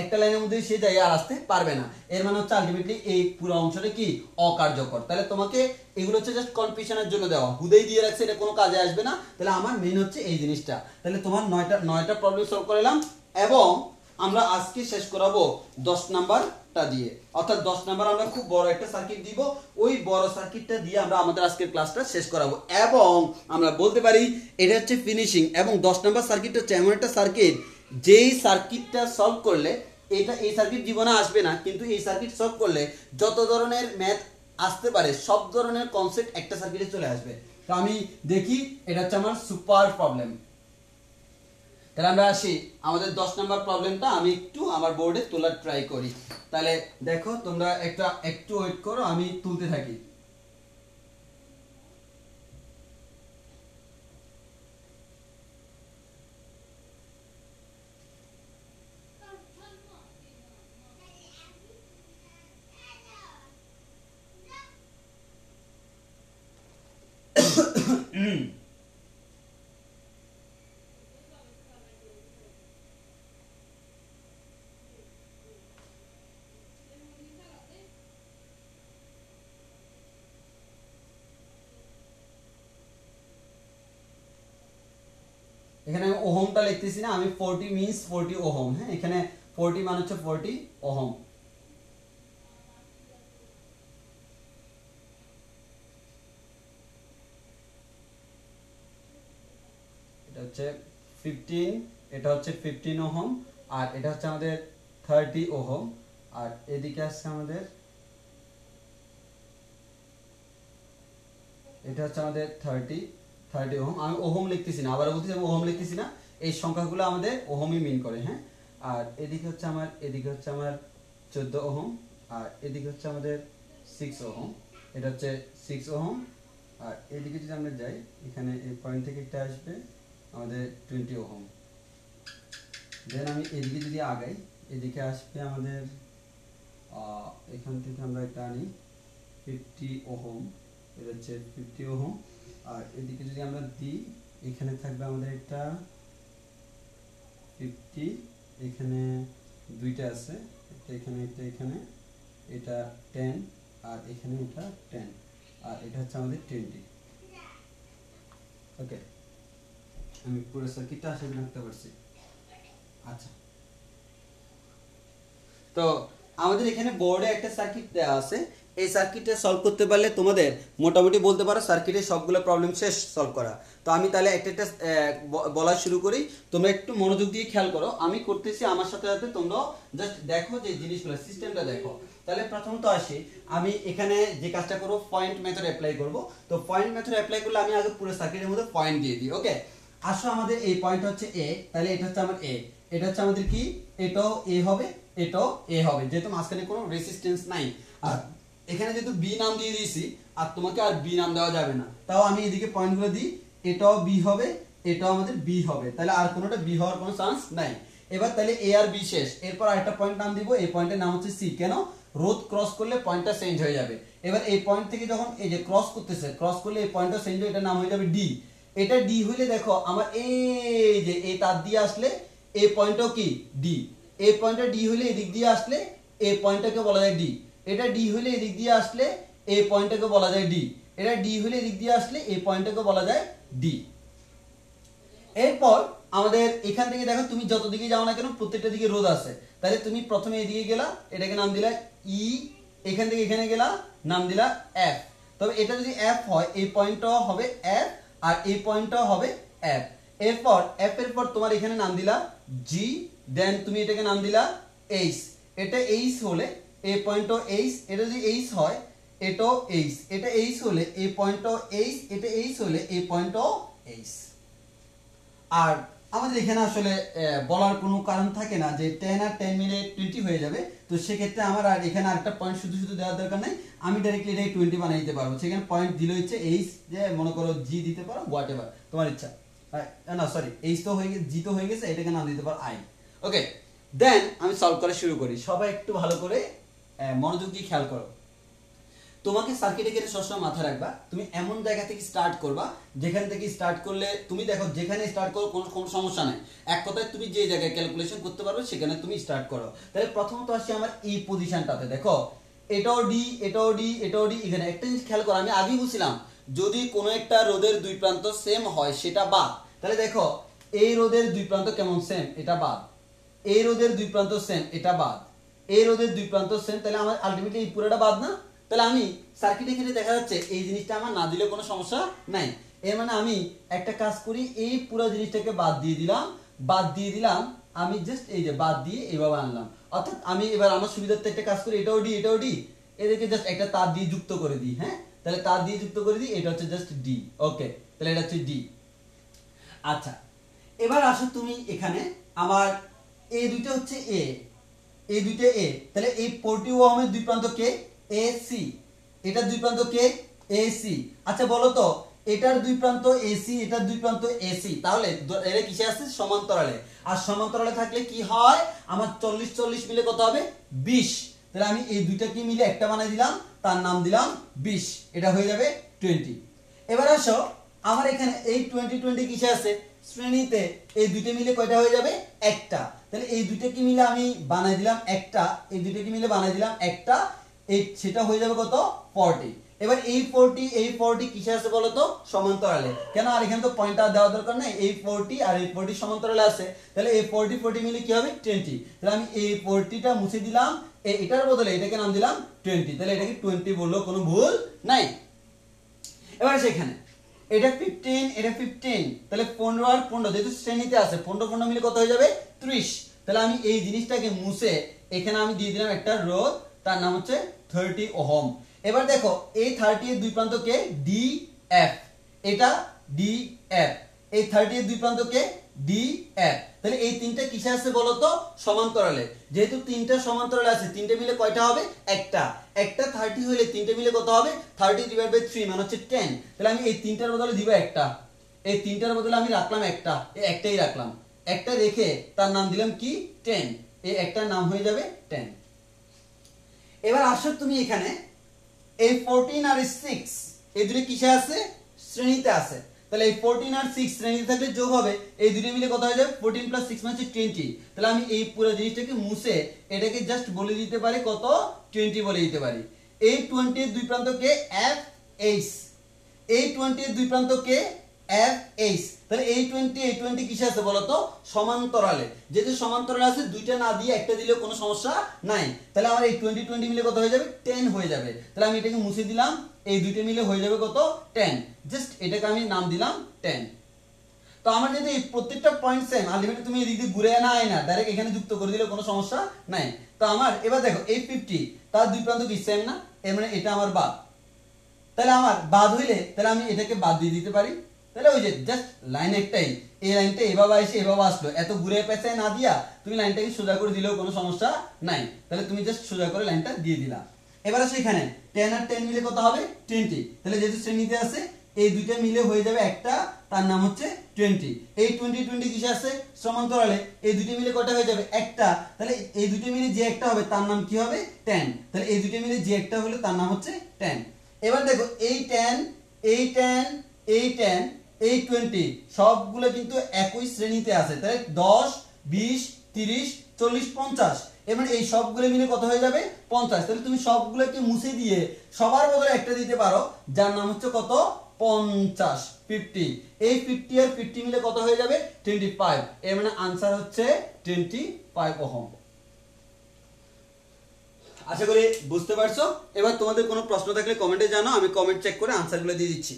A: একটা লাইনের মধ্যে সে জায়গায় আর আসতে পারবে না, এর মানে হচ্ছে আলটিমেটলি এই পুরো অংশটা কি অকার্যকর। তাহলে তোমাকে এগুলো হচ্ছে জাস্ট কনফিউশনের জন্য দেওয়া, হুদেই দিয়ে রাখছে এটা কোনো কাজে আসবে না। তাহলে আমার মেইন হচ্ছে এই জিনিসটা। তাহলে তোমার 9টা প্রবলেম সলভ করলাম, এবং আমরা আজকে শেষ করাবো 10 নাম্বারটা দিয়ে। অর্থাৎ 10 নাম্বার আমরা খুব বড় একটা সার্কিট দিব, ওই বড় সার্কিটটা দিয়ে আমরা আমাদের আজকের ক্লাসটা শেষ করাবো। এবং আমরা বলতে পারি এটা হচ্ছে ফিনিশিং। এবং 10 নাম্বার সার্কিটটা হচ্ছে এমন একটা সার্কিট যেই সার্কিটটা সলভ করলে এই সার্কিট জীবনে আসবে না, কিন্তু এই সার্কিট সলভ করলে যত ধরনের ম্যাথ আসতে পারে সব ধরনের কনসেপ্ট একটা সার্কিটে চলে আসবে। তো আমি দেখি এটা হচ্ছে আমার সুপার প্রবলেম। তাহলে আমরা আসি আমাদের 10 নাম্বার প্রবলেমটা আমি একটু আমার বোর্ডে তোলার ট্রাই করি। তাহলে দেখো তোমরা একটু ওয়েট করো, আমি তুলতে থাকি। এখানে আমি ওহমটা লিখতেছি না, আমি 40 মিন্স 40 ওহম। হ্যাঁ, এখানে 40 মানে হচ্ছে 40 ওহম। এটা হচ্ছে 15, এটা হচ্ছে 15 ওহম, আর এটা হচ্ছে আমাদের 30 ওহম, আর এদিকে আসছে আমাদের এটা হচ্ছে আমাদের 30 ওহম। আমি ওহম লিখতেছি না, আবার বলতেছি আমি ওহম লিখতেছি না, এই সংখ্যাগুলো আমাদের ওহমই মিন করে। হ্যাঁ, আর এদিকে হচ্ছে আমার 14 ওহম, আর এদিকে হচ্ছে আমাদের 6 ওহম। এটা হচ্ছে 6 ওহম। আর এদিকে যদি আমরা যাই, এখানে এই পয়েন্ট থেকে একটা আসবে আমাদের 20 ওহম। দেন আমি এদিকে যদি আগাই, এদিকে আসবে আমাদের এখান থেকে আমরা এটা আনি 50 ওহম। এটা হচ্ছে 50 ওহম। আর এদিকে যদি আমরা দিই, এখানে থাকবে আমাদের একটা 50, এখানে দুইটা আছে, একটা এখানে একটা এখানে, এটা 10, আর এখানে এটা 10, আর এটা হচ্ছে আমাদের 20। ওকে, আমি পুরো সার্কিটটা আশা করি রাখতে পারছি। আচ্ছা, তো আমাদের এখানে বোর্ডে একটা সার্কিট দেওয়া আছে, এই সার্কিটটা সলভ করতে পারলে তোমাদের মোটামুটি বলতে পারো সার্কিটের সবগুলো প্রবলেম শেষ সলভ করা। তো আমি তাহলে একটা একটা বলা শুরু করি, তোমরা একটু মনোযোগ দিয়ে খেয়াল করো, আমি করতেছি আমার সাথে সাথে তোমরা জাস্ট দেখো যে জিনিসগুলো সিস্টেমটা দেখো। তাহলে প্রথমত আসি, আমি এখানে যে কাজটা করবো পয়েন্ট মেথড অ্যাপ্লাই করব। তো পয়েন্ট মেথড অ্যাপ্লাই করলে আমি আগে পুরো সার্কিটের মধ্যে পয়েন্ট দিয়ে দিই। ওকে, আসো আমাদের এই পয়েন্ট হচ্ছে এ, তাহলে এটা হচ্ছে আমার এ, এটা হচ্ছে আমাদের কি, এটাও এ হবে, এটাও এ হবে, যেহেতু মাঝখানে কোনো রেসিস্টেন্স নাই। আর এখানে যেহেতু বি নাম দিয়ে দিয়েছি, আর তোমাকে আর বি নাম দেওয়া যাবে না, তাও আমি এদিকে পয়েন্টগুলো দিই, এটাও বি হবে, এটাও আমাদের বি হবে, তাহলে আর কোনোটা বি হওয়ার কোনো চান্স নাই। এবার তাহলে এ আর বি শেষ, এরপর আরেকটা পয়েন্ট নাম দিব, এই পয়েন্টের নাম হচ্ছে সি। কেন? রোধ ক্রস করলে পয়েন্টটা চেঞ্জ হয়ে যাবে। এবার এই পয়েন্ট থেকে যখন এই যে ক্রস করতেছে, ক্রস করলে এই পয়েন্টটা চেঞ্জ হয়ে এটার নাম হয়ে যাবে ডি। এটা ডি হইলে দেখো আমার এই যে এই তার দিয়ে আসলে এই পয়েন্টটাও কি ডি, এই পয়েন্টটা ডি হইলে এদিক দিয়ে আসলে এই পয়েন্টটাকে বলা যায় ডি, এটা ডি হইলে এদিক দিয়ে আসলে এই পয়েন্টটাকে বলা যায় ডি, এটা ডি হইলে এদিক দিয়ে আসলে এই পয়েন্টটাকে বলা যায় ডি। এরপর আমাদের এখান থেকে দেখো তুমি যত দিকে যাও না কেন প্রত্যেকটা দিকে রোধ আছে, তাহলে তুমি প্রথমে এদিকে গেলা, এটাকে নাম দিলা ই, এখান থেকে এখানে গেলা, নাম দিলা এফ। তবে এটা যদি এফ হয় এই পয়েন্টটাও হবে এফ, আর এই পয়েন্টটাও হবে এফ। এরপর এফ এর পর তোমার এখানে নাম দিলা জি, দেন তুমি এটাকে নাম দিলা এইচ। এটা এইচ হলে এই পয়েন্টও এইচ, এটা যদি এইচ হয় এটাও এইচ, এটা এইচ হলে এই পয়েন্টটাও এইচ, এটা এইচ হলে এই পয়েন্টটাও এইচ। আর আমাদের এখানে আসলে বলার কোনো কারণ থাকে না যে 10 আর 10 মিলে 20 হয়ে যাবে, তো সেক্ষেত্রে আমার আর এখানে আরেকটা পয়েন্ট শুধু শুধু দেওয়ার দরকার নাই, আমি ডাইরেক্টলি এটাই 20 বানিয়ে দিতে পারবো। সেখানে পয়েন্ট দিলে হচ্ছে এইচ, যে মনে করো জি দিতে পারো, হোয়াট এভার তোমার ইচ্ছা, না সরি এইচ তো হয়ে গেছে, জি তো হয়ে গেছে, এটাকে নাম দিতে পারো আই। ওকে, দেন আমি সলভ করা শুরু করি। সবাই একটু ভালো করে মনোযোগ দিয়ে খেয়াল করো। তোমাকে সার্কিটে গেলে সবসময় মাথায় রাখবা, তুমি এমন জায়গা থেকে স্টার্ট করবা যেখান থেকে স্টার্ট করলে তুমি দেখো যেখানে স্টার্ট করো কোনো সমস্যা নাই, এক কথায় তুমি যে জায়গায় ক্যালকুলেশন করতে পারবে সেখানে তুমি স্টার্ট করো। তাহলে প্রথমত আসি আমার এই পজিশনটাতে, দেখো এটাও ডি, এটাও ডি, এটাও ডি। এখানে একটা জিনিস খেয়াল করো, আমি আগেই বলছিলাম যদি কোনো একটা রোধের দুই প্রান্ত সেম হয় সেটা বাদ। তাহলে দেখো এই রোধের দুই প্রান্ত কেমন সেম, এটা বাদ, এই রোধের দুই প্রান্ত সেম, এটা বাদ, এই রোধের দুই প্রান্ত সেম, তাহলে আমার আলটিমেটলি এই পুরোটা বাদ না। তাহলে আমি সার্কিটে ক্ষেত্রে দেখা যাচ্ছে এই জিনিসটা আমার না দিলে কোনো সমস্যা নাই। এর মানে আমি একটা কাজ করি, এই পুরো জিনিসটাকে বাদ দিয়ে দিলাম, বাদ দিয়ে দিলাম, আমি জাস্ট এই যে বাদ দিয়ে এইভাবে আনলাম। অর্থাৎ আমি এবার আমার সুবিধার্থে একটা কাজ করি, এটাও ডি, এটাও ডি, এদেরকে জাস্ট একটা তার দিয়ে যুক্ত করে দিই। হ্যাঁ, তাহলে তার দিয়ে যুক্ত করে দিই, এটা হচ্ছে জাস্ট ডি। ওকে, তাহলে এটা হচ্ছে ডি। আচ্ছা, এবার আসো তুমি এখানে আমার এই দুইটা হচ্ছে এ, এই দুইটা এ, তাহলে এই 40 ওহমের দুই প্রান্ত কে, এসি, এটার দুই প্রান্ত কে, এসি। আচ্ছা বলো তো এটার দুই প্রান্ত এসি, এটার দুই প্রান্ত এসি, তাহলে এরা কিসে আছে, সমান্তরালে। আর সমান্তরালে থাকলে কি হয়, আমার 40 40 মিলে কত হবে, 20। তাহলে আমি এই দুইটাকে মিলে একটা বানাই দিলাম, তার নাম দিলাম 20, এটা হয়ে যাবে 20। এবার আসো আমার এখানে এই 20 20 কিসে আছে, শ্রেণীতে, এই দুইটা মিলে কয়টা হয়ে যাবে, একটা। তাহলে এই দুইটাকে মিলে আমি বানাই দিলাম একটা, এই দুইটাকে মিলে বানাই দিলাম একটা, এই সেটা হয়ে যাবে কত, 40। এবার এই 40 কিসে আছে বলো তো, সমান্তরালে। কেন, আর এখানে তো পয়েন্ট আর দেওয়ার দরকার নাই, এই 40 আর এই 40 সমান্তরালে আছে, তাহলে এই 40 মিলে কি হবে, 20। তাহলে আমি এই 40টা মুছে দিলাম, এটার বদলে এটাকে নাম দিলাম 20, তাহলে এটাকে 20 বললেও কোনো ভুল নাই। এবার সেখানে এটা 15, এটা 15, তাহলে 15 আর 15 যেহেতু শ্রেণীতে আছে, 15 15 মিলে কত হয়ে যাবে, 30। তাহলে আমি এই জিনিসটাকে মুছে এখানে আমি দিয়ে দিলাম একটা রোধ, তার নাম হচ্ছে 30 ওহম। এবার দেখো এই 30 এর দুই প্রান্ত কে, ডি এফ, এটা ডি এফ, এই 30 এর দুই প্রান্ত কে, ডি এফ। তাহলে এই তিনটা কিসে আছে বলো তো, সমান্তরালে। যেহেতু তিনটা সমান্তরালে আছে, তিনটে মিলে কয়টা হবে, একটা, একটা 30 হইলে তিনটে মিলে কত হবে, 30/3 মানে হচ্ছে 10। তাহলে আমি এই তিনটার বদলে দিব একটা, এই তিনটার বদলে আমি রাখলাম একটা, এই একটাই রাখলাম, একটা রেখে তার নাম দিলাম কি, 10, এই একটার নাম হয়ে যাবে 10। এবার আসো তুমি এখানে এই 14 আর 6 এই দুটো কিসে আছে, শ্রেণীতে আছে। তাহলে এই 14 আর 6 শ্রেণীতে থাকলে যোগ হবে, এই দুটো মিলে কত হয়ে যাবে, 14 + 6 মানে 20। তাহলে আমি এই পুরো জিনিসটাকে মুছে এটাকে জাস্ট বলে দিতে পারি কত, 20 বলে দিতে পারি। এই 20 এর দুই প্রান্ত কে, এফ এইচ, এই 20 এর দুই প্রান্ত কে, এফ এইচ, তাহলে এই 20 কিসে আছে বলো তো? সমান্তরালে। যেহেতু সমান্তরালে আছে, দুইটা না দিয়ে একটা দিলেও কোনো সমস্যা নাই। তাহলে আমার এই 20 মিলে কত হয়ে যাবে? 10 হয়ে যাবে। তাহলে আমি এটাকে মুছে দিলাম, এই দুইটা মিলে হয়ে যাবে কত? 10। জাস্ট এটাকে আমি নাম দিলাম 10। তো আমার যদি প্রত্যেকটা পয়েন্ট সেম, আলটিমেটলি তুমি এদিক দিয়ে ঘুরে না আয় না, ডাইরেক্ট এখানে যুক্ত করে দিলে কোনো সমস্যা নাই। তো আমার এবার দেখো এই 50 তার দুই প্রান্ত কি সেম না? এর মানে এটা আমার বাদ। তাহলে আমার বাদ হইলে তাহলে আমি এটাকে বাদ দিয়ে দিতে পারি। তাহলে ওই যে জাস্ট লাইন একটাই, এই লাইনটা এভাবে এসে এভাবে আসলো, এত ঘুরে পেঁচায় না দিয়া তুমি লাইনটাকে সোজা করে দিলেও কোনো সমস্যা নাই। তাহলে তুমি জাস্ট সোজা করে লাইনটা দিয়ে দিলা। এবার আসো এখানে 10 আর 10 মিলে কত হবে? 20। তাহলে যেহেতু শ্রেণীতে আছে, এই দুইটা মিলে হয়ে যাবে একটা, তার নাম হচ্ছে 20। এই 20 কিসে আছে? সমান্তরালে। এই দুইটা মিলে কয়টা হয়ে যাবে? একটা। তাহলে এই দুইটা মিলে যে একটা হবে তার নাম কি হবে? 10। তাহলে এই দুইটা মিলে যে একটা হলো তার নাম হচ্ছে 10। এবার দেখো এই 10, এই 10, এই 10, এই 20 সবগুলো কিন্তু একই শ্রেণীতে আছে। তাহলে 10, 20, 30, 40, 50, এবার এই সবগুলো মিলে কত হয়ে যাবে? 50। তাহলে তুমি সবগুলোকে মুছে দিয়ে সবার বদলে একটা দিতে পারো, যার নাম হচ্ছে কত? 50, 50। এই 50 আর 50 মিলে কত হয়ে যাবে? 25। এর মানে आंसर হচ্ছে 25 ওহম। আশা করি বুঝতে পারছো। এবার তোমাদের কোনো প্রশ্ন থাকলে কমেন্টে জানাও, আমি কমেন্ট চেক করে আনসারগুলো দিয়ে দিচ্ছি।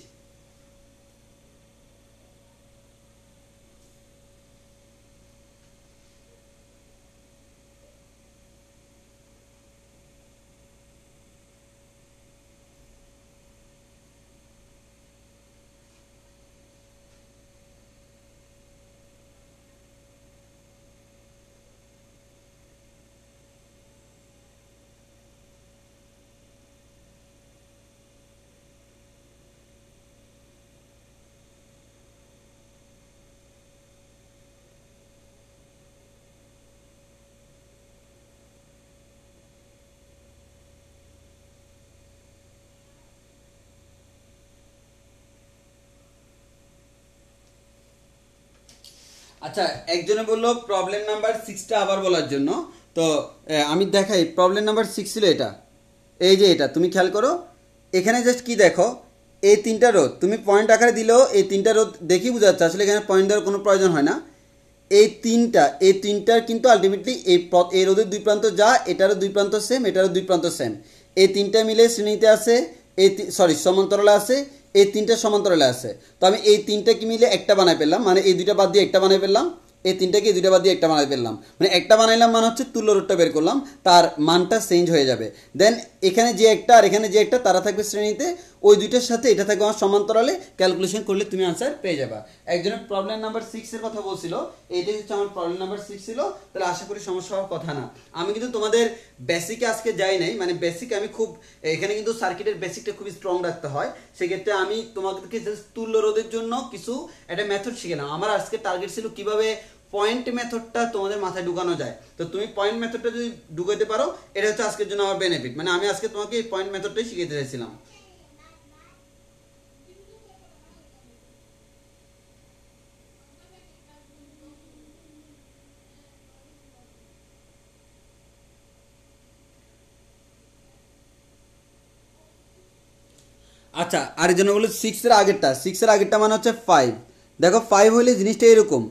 A: আচ্ছা, একজনে বললো প্রবলেম নাম্বার 6টা আবার বলার জন্য। তো আমি দেখাই, প্রবলেম নাম্বার 6 ছিল এটা, এই যে এটা তুমি খেয়াল করো। এখানে জাস্ট কি দেখো, এই তিনটা রোধ তুমি পয়েন্ট আকারে দিলেও এই তিনটা রোধ দেখি বোঝা যাচ্ছে, আসলে এখানে পয়েন্ট দেওয়ার কোনো প্রয়োজন হয় না। এই তিনটার কিন্তু আলটিমেটলি এই রোধের দুই প্রান্ত যা, এটারও দুই প্রান্ত সেম, এটারও দুই প্রান্ত সেম। এই তিনটা মিলে শ্রেণীতে আছে, সমান্তরালে আছে, এই তিনটা সমান্তরালে আছে। তো আমি এই তিনটা কি মিলে একটা বানাই ফেললাম, মানে এই দুইটা বাদ দিয়ে একটা বানাই ফেললাম, এই তিনটাকে এই দুইটা বাদ দিয়ে একটা বানাই ফেললাম, মানে একটা বানাইলাম মানে হচ্ছে তুল্য রোধটা বের করলাম, তার মানটা চেঞ্জ হয়ে যাবে। দেন এখানে যে একটা আর এখানে যে একটা, তারা থাকবে শ্রেণীতে, ওই দুইটার সাথে এটা থাকবে আমার সমান্তরালে। ক্যালকুলেশন করলে তুমি আনসার পেয়ে যাবা। একজনের প্রবলেম নাম্বার 6 এর কথা বলছিল, এইটাই হচ্ছে আমার প্রবলেম নাম্বার 6 ছিল। তাহলে আশা করি সমস্যা হওয়ার কথা না। আমি কিন্তু তোমাদের বেসিকে আজকে যাই নাই, মানে বেসিক আমি খুব, এখানে কিন্তু সার্কিটের বেসিকটা খুব স্ট্রং রাখতে হয়। সেক্ষেত্রে আমি তোমাদেরকে জাস্ট তুল্য রোধের জন্য কিছু একটা মেথড শিখেলাম। আমার আজকে টার্গেট ছিল কিভাবে পয়েন্ট মেথডটা তোমাদের মাথায় ঢুকানো যায়। তো তুমি পয়েন্ট মেথডটা যদি ঢুকাতে পারো, এটা হচ্ছে আজকের জন্য আমার বেনিফিট। মানে আমি আজকে তোমাকে এই পয়েন্ট মেথডটাই শিখাতে চাইছিলাম। আচ্ছা, আর এই জন্য বলো 6 এর আগেরটা মানে হচ্ছে 5। দেখো 5 হইলে জিনিসটা এরকম।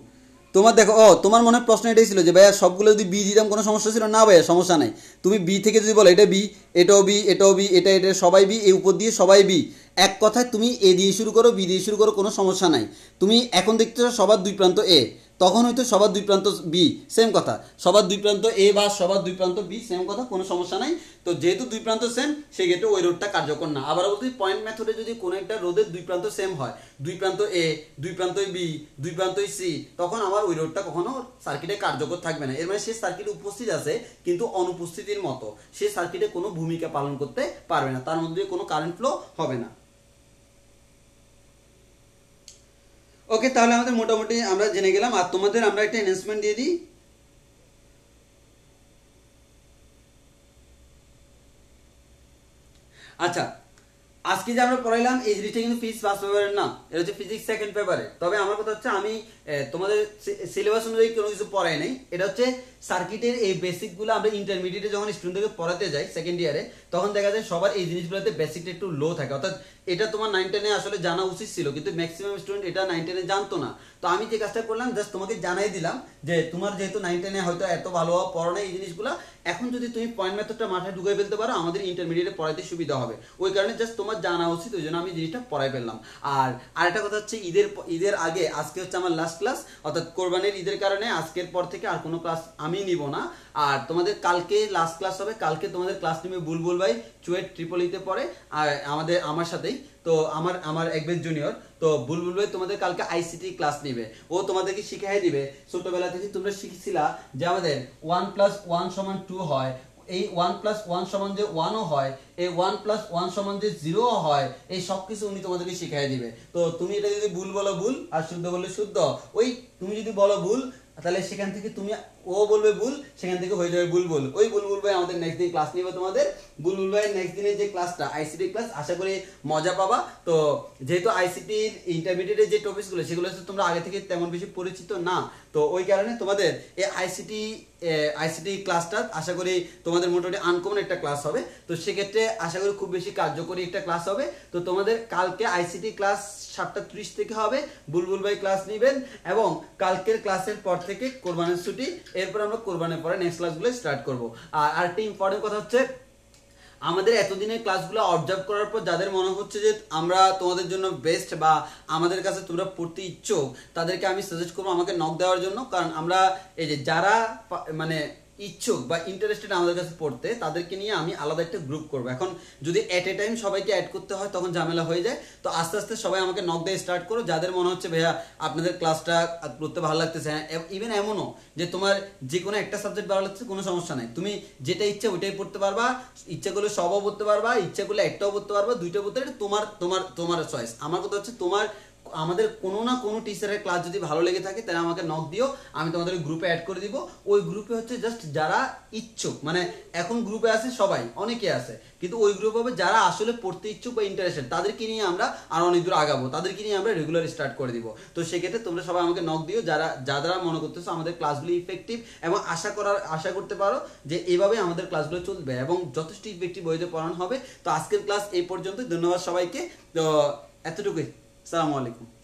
A: তোমার দেখো, তোমার মনে প্রশ্ন এটাই ছিল যে ভাইয়া সবগুলো যদি বি দিতাম কোনো সমস্যা ছিল না? ভাইয়া সমস্যা নাই। তুমি বি থেকে যদি বলো এটা বি, এটাও বি, এটাও বি, এটা সবাই বি, এই উপর দিয়ে সবাই বি, এক কথায় তুমি এ দিয়ে শুরু করো, বি দিয়ে শুরু করো, কোনো সমস্যা নাই। তুমি এখন দেখতেছো সবার দুই প্রান্ত এ, তখন হয়তো সবার দুই প্রান্ত বি, সেম কথা। সবার দুই প্রান্ত এ বা সবার দুই প্রান্ত বি, সেম কথা, কোনো সমস্যা নাই। তো যেহেতু দুই প্রান্ত সেম, সেক্ষেত্রে ওই রোধটা কার্যকর না। আবার বলতে পয়েন্ট মেথডে যদি কোনো একটা রোধের দুই প্রান্ত সেম হয়, দুই প্রান্ত এ, দুই প্রান্ত বি, দুই প্রান্ত সি, তখন আমার ওই রোধটা কখনো সার্কিটে কার্যকর থাকবে না। এর মানে সে সার্কিটে উপস্থিত আছে কিন্তু অনুপস্থিতির মতো, সে সার্কিটে কোনো ভূমিকা পালন করতে পারবে না, তার মধ্যে কোনো কারেন্ট ফ্লো হবে না। ওকে, তাহলে আমাদের মোটামুটি আমরা জেনে গেলাম। আর তোমাদের আমরা একটা অ্যানাউন্সমেন্ট দিয়ে দিই। আচ্ছা, আজকে যে আমরা পড়াইলাম এই জিনিসটা কিন্তু ফিজিক্স ফার্স্ট পেপারের না, এটা হচ্ছে ফিজিক্স সেকেন্ড পেপারে। তবে আমার কথা হচ্ছে আমি তোমাদের সিলেবাস অনুযায়ী কোনো কিছু পড়াই নাই। এটা হচ্ছে সার্কিটের এই বেসিকগুলো আমরা ইন্টারমিডিয়েটে যখন স্টুডেন্টদেরকে পড়াতে যাই সেকেন্ড ইয়ারে, তখন দেখা যায় সবার এই জিনিসগুলোতে বেসিকটা একটু লো থাকে। অর্থাৎ এটা তোমার 9-10 এ আসলে জানা উচিত ছিল, কিন্তু ম্যাক্সিমাম স্টুডেন্ট এটা 9-10 এ জানতো না। তো আমি যে কাজটা করলাম জাস্ট তোমাকে জানাই দিলাম যে তোমার যেহেতু 9-10 এ হয়তো এত ভালো পড়ো না এই জিনিসগুলো, এখন যদি তুমি পয়েন্ট মেথডটা মাথায় ঢুকিয়ে ফেলতে পারো আমাদের ইন্টারমিডিয়েটে পড়াইতে সুবিধা হবে। ওই কারণে জাস্ট তোমার জানা উচিত, ওই জন্য আমি জিনিসটা পড়াই ফেললাম। আর আরেকটা কথা হচ্ছে ঈদের আগে আজকে হচ্ছে আমার লাস্ট ক্লাস, অর্থাৎ কোরবানির ঈদের কারণে আজকের পর থেকে আর কোনো ক্লাস আমি নিব না। আর তোমাদের কালকে লাস্ট ক্লাস হবে। কালকে তোমাদের ক্লাস নেবে বুলবুল ভাই, চুয়েট ট্রিপলিতে পড়ে আর আমার সাথেই। তো আমার এক বেচ জুনিয়র। তো বুলবুল ভাই তোমাদের কালকে আইসিটি ক্লাস নিবে, ও তোমাদেরকে শিখাই দিবে। ছোটবেলা থেকে তোমরা শিখেছিলা যে আমাদের 1+1=2 হয়, এই 1+1 সমান যে 1ও হয়, এই 1+1 সমান যে 0ও হয়, এই সব কিছু উনি তোমাদেরকে শিখাই দিবে। তো তুমি এটা যদি ভুল বলো ভুল আর শুদ্ধ বললে শুদ্ধ, ওই তুমি যদি বলো ভুল তাহলে সেখান থেকে তুমি ও বলবে ভুল, সেখান থেকে হয়ে যাবে বুলবুল। ওই বুলবুল ভাই আমাদের নেক্সট দিন ক্লাস নিবে তোমাদের। বুলবুল ভাই নেক্সট দিনের যে ক্লাসটা আইসিটি ক্লাস, আশা করি মজা পাবা। তো যেহেতু আইসিটির ইন্টারমিডিয়েটের যে টপিকসগুলো সেগুলো হচ্ছে তোমরা আগে থেকে তেমন বেশি পরিচিত না, তো ওই কারণে তোমাদের এই আইসিটি ক্লাসটা আশা করি তোমাদের মোটামুটি আনকমন একটা ক্লাস হবে। তো সেক্ষেত্রে আশা করি খুব বেশি কার্যকরী একটা ক্লাস হবে। তো তোমাদের কালকে আইসিটি ক্লাস 7:30 থেকে হবে, বুলবুল ভাই ক্লাস নেবেন। এবং কালকের ক্লাসের পর থেকে কোরবানির ছুটি, এরপর আমরা কোরবানির পরে নেক্সট ক্লাসগুলো স্টার্ট করবো। আর আরেকটা ইম্পর্টেন্ট কথা হচ্ছে, আমাদের এতদিনের ক্লাসগুলো অবজার্ভ করার পর যাদের মনে হচ্ছে যে আমরা তোমাদের জন্য বেস্ট বা আমাদের কাছে তোমরা পড়তে ইচ্ছুক, তাদেরকে আমি সাজেস্ট করবো আমাকে নক দেওয়ার জন্য। কারণ আমরা এই যে যারা মানে ইচ্ছুক বা ইন্টারেস্টেড আমাদের কাছে পড়তে, তাদেরকে নিয়ে আমি আলাদা একটা গ্রুপ করবো। এখন যদি এট এ টাইম সবাইকে অ্যাড করতে হয় তখন ঝামেলা হয়ে যায়। তো আস্তে আস্তে সবাই আমাকে নক দিয়ে স্টার্ট করো, যাদের মনে হচ্ছে ভাইয়া আপনাদের ক্লাসটা করতে ভালো লাগতেছে। ইভেন এমনও যে তোমার যে কোনো একটা সাবজেক্ট ভালো লাগছে, কোনো সমস্যা নাই, তুমি যেটা ইচ্ছা ওইটাই পড়তে পারবা। ইচ্ছা করলে সবও পড়তে পারবা, ইচ্ছা করলে একটাও পড়তে পারবা, দুইটা পড়তে পারবে, তোমার তোমার তোমার চয়েস। আমার কথা হচ্ছে তোমার আমাদের কোনো না কোনো টিচারের ক্লাস যদি ভালো লেগে থাকে তাহলে আমাকে নক দিও, আমি তোমাদের গ্রুপে অ্যাড করে দিব। ওই গ্রুপে হচ্ছে জাস্ট যারা ইচ্ছুক, মানে এখন গ্রুপে আছে সবাই, অনেকে আছে, কিন্তু ওই গ্রুপ হবে যারা আসলে পড়তে ইচ্ছুক বা ইন্টারেস্টেড, তাদেরকে নিয়ে আমরা আর অনেক দূর আগাবো, তাদেরকে নিয়ে আমরা রেগুলার স্টার্ট করে দিব। তো সেক্ষেত্রে তোমরা সবাই আমাকে নক দিও যারা মনে করতেছো আমাদের ক্লাসগুলো ইফেক্টিভ, এবং আশা করতে পারো যে এইভাবে আমাদের ক্লাসগুলো চলবে এবং যথেষ্ট ইফেক্টিভ ওয়েতে পড়ানো হবে। তো আজকের ক্লাস এই পর্যন্ত, ধন্যবাদ সবাইকে। তো এতটুকুই, আসসালামু আলাইকুম।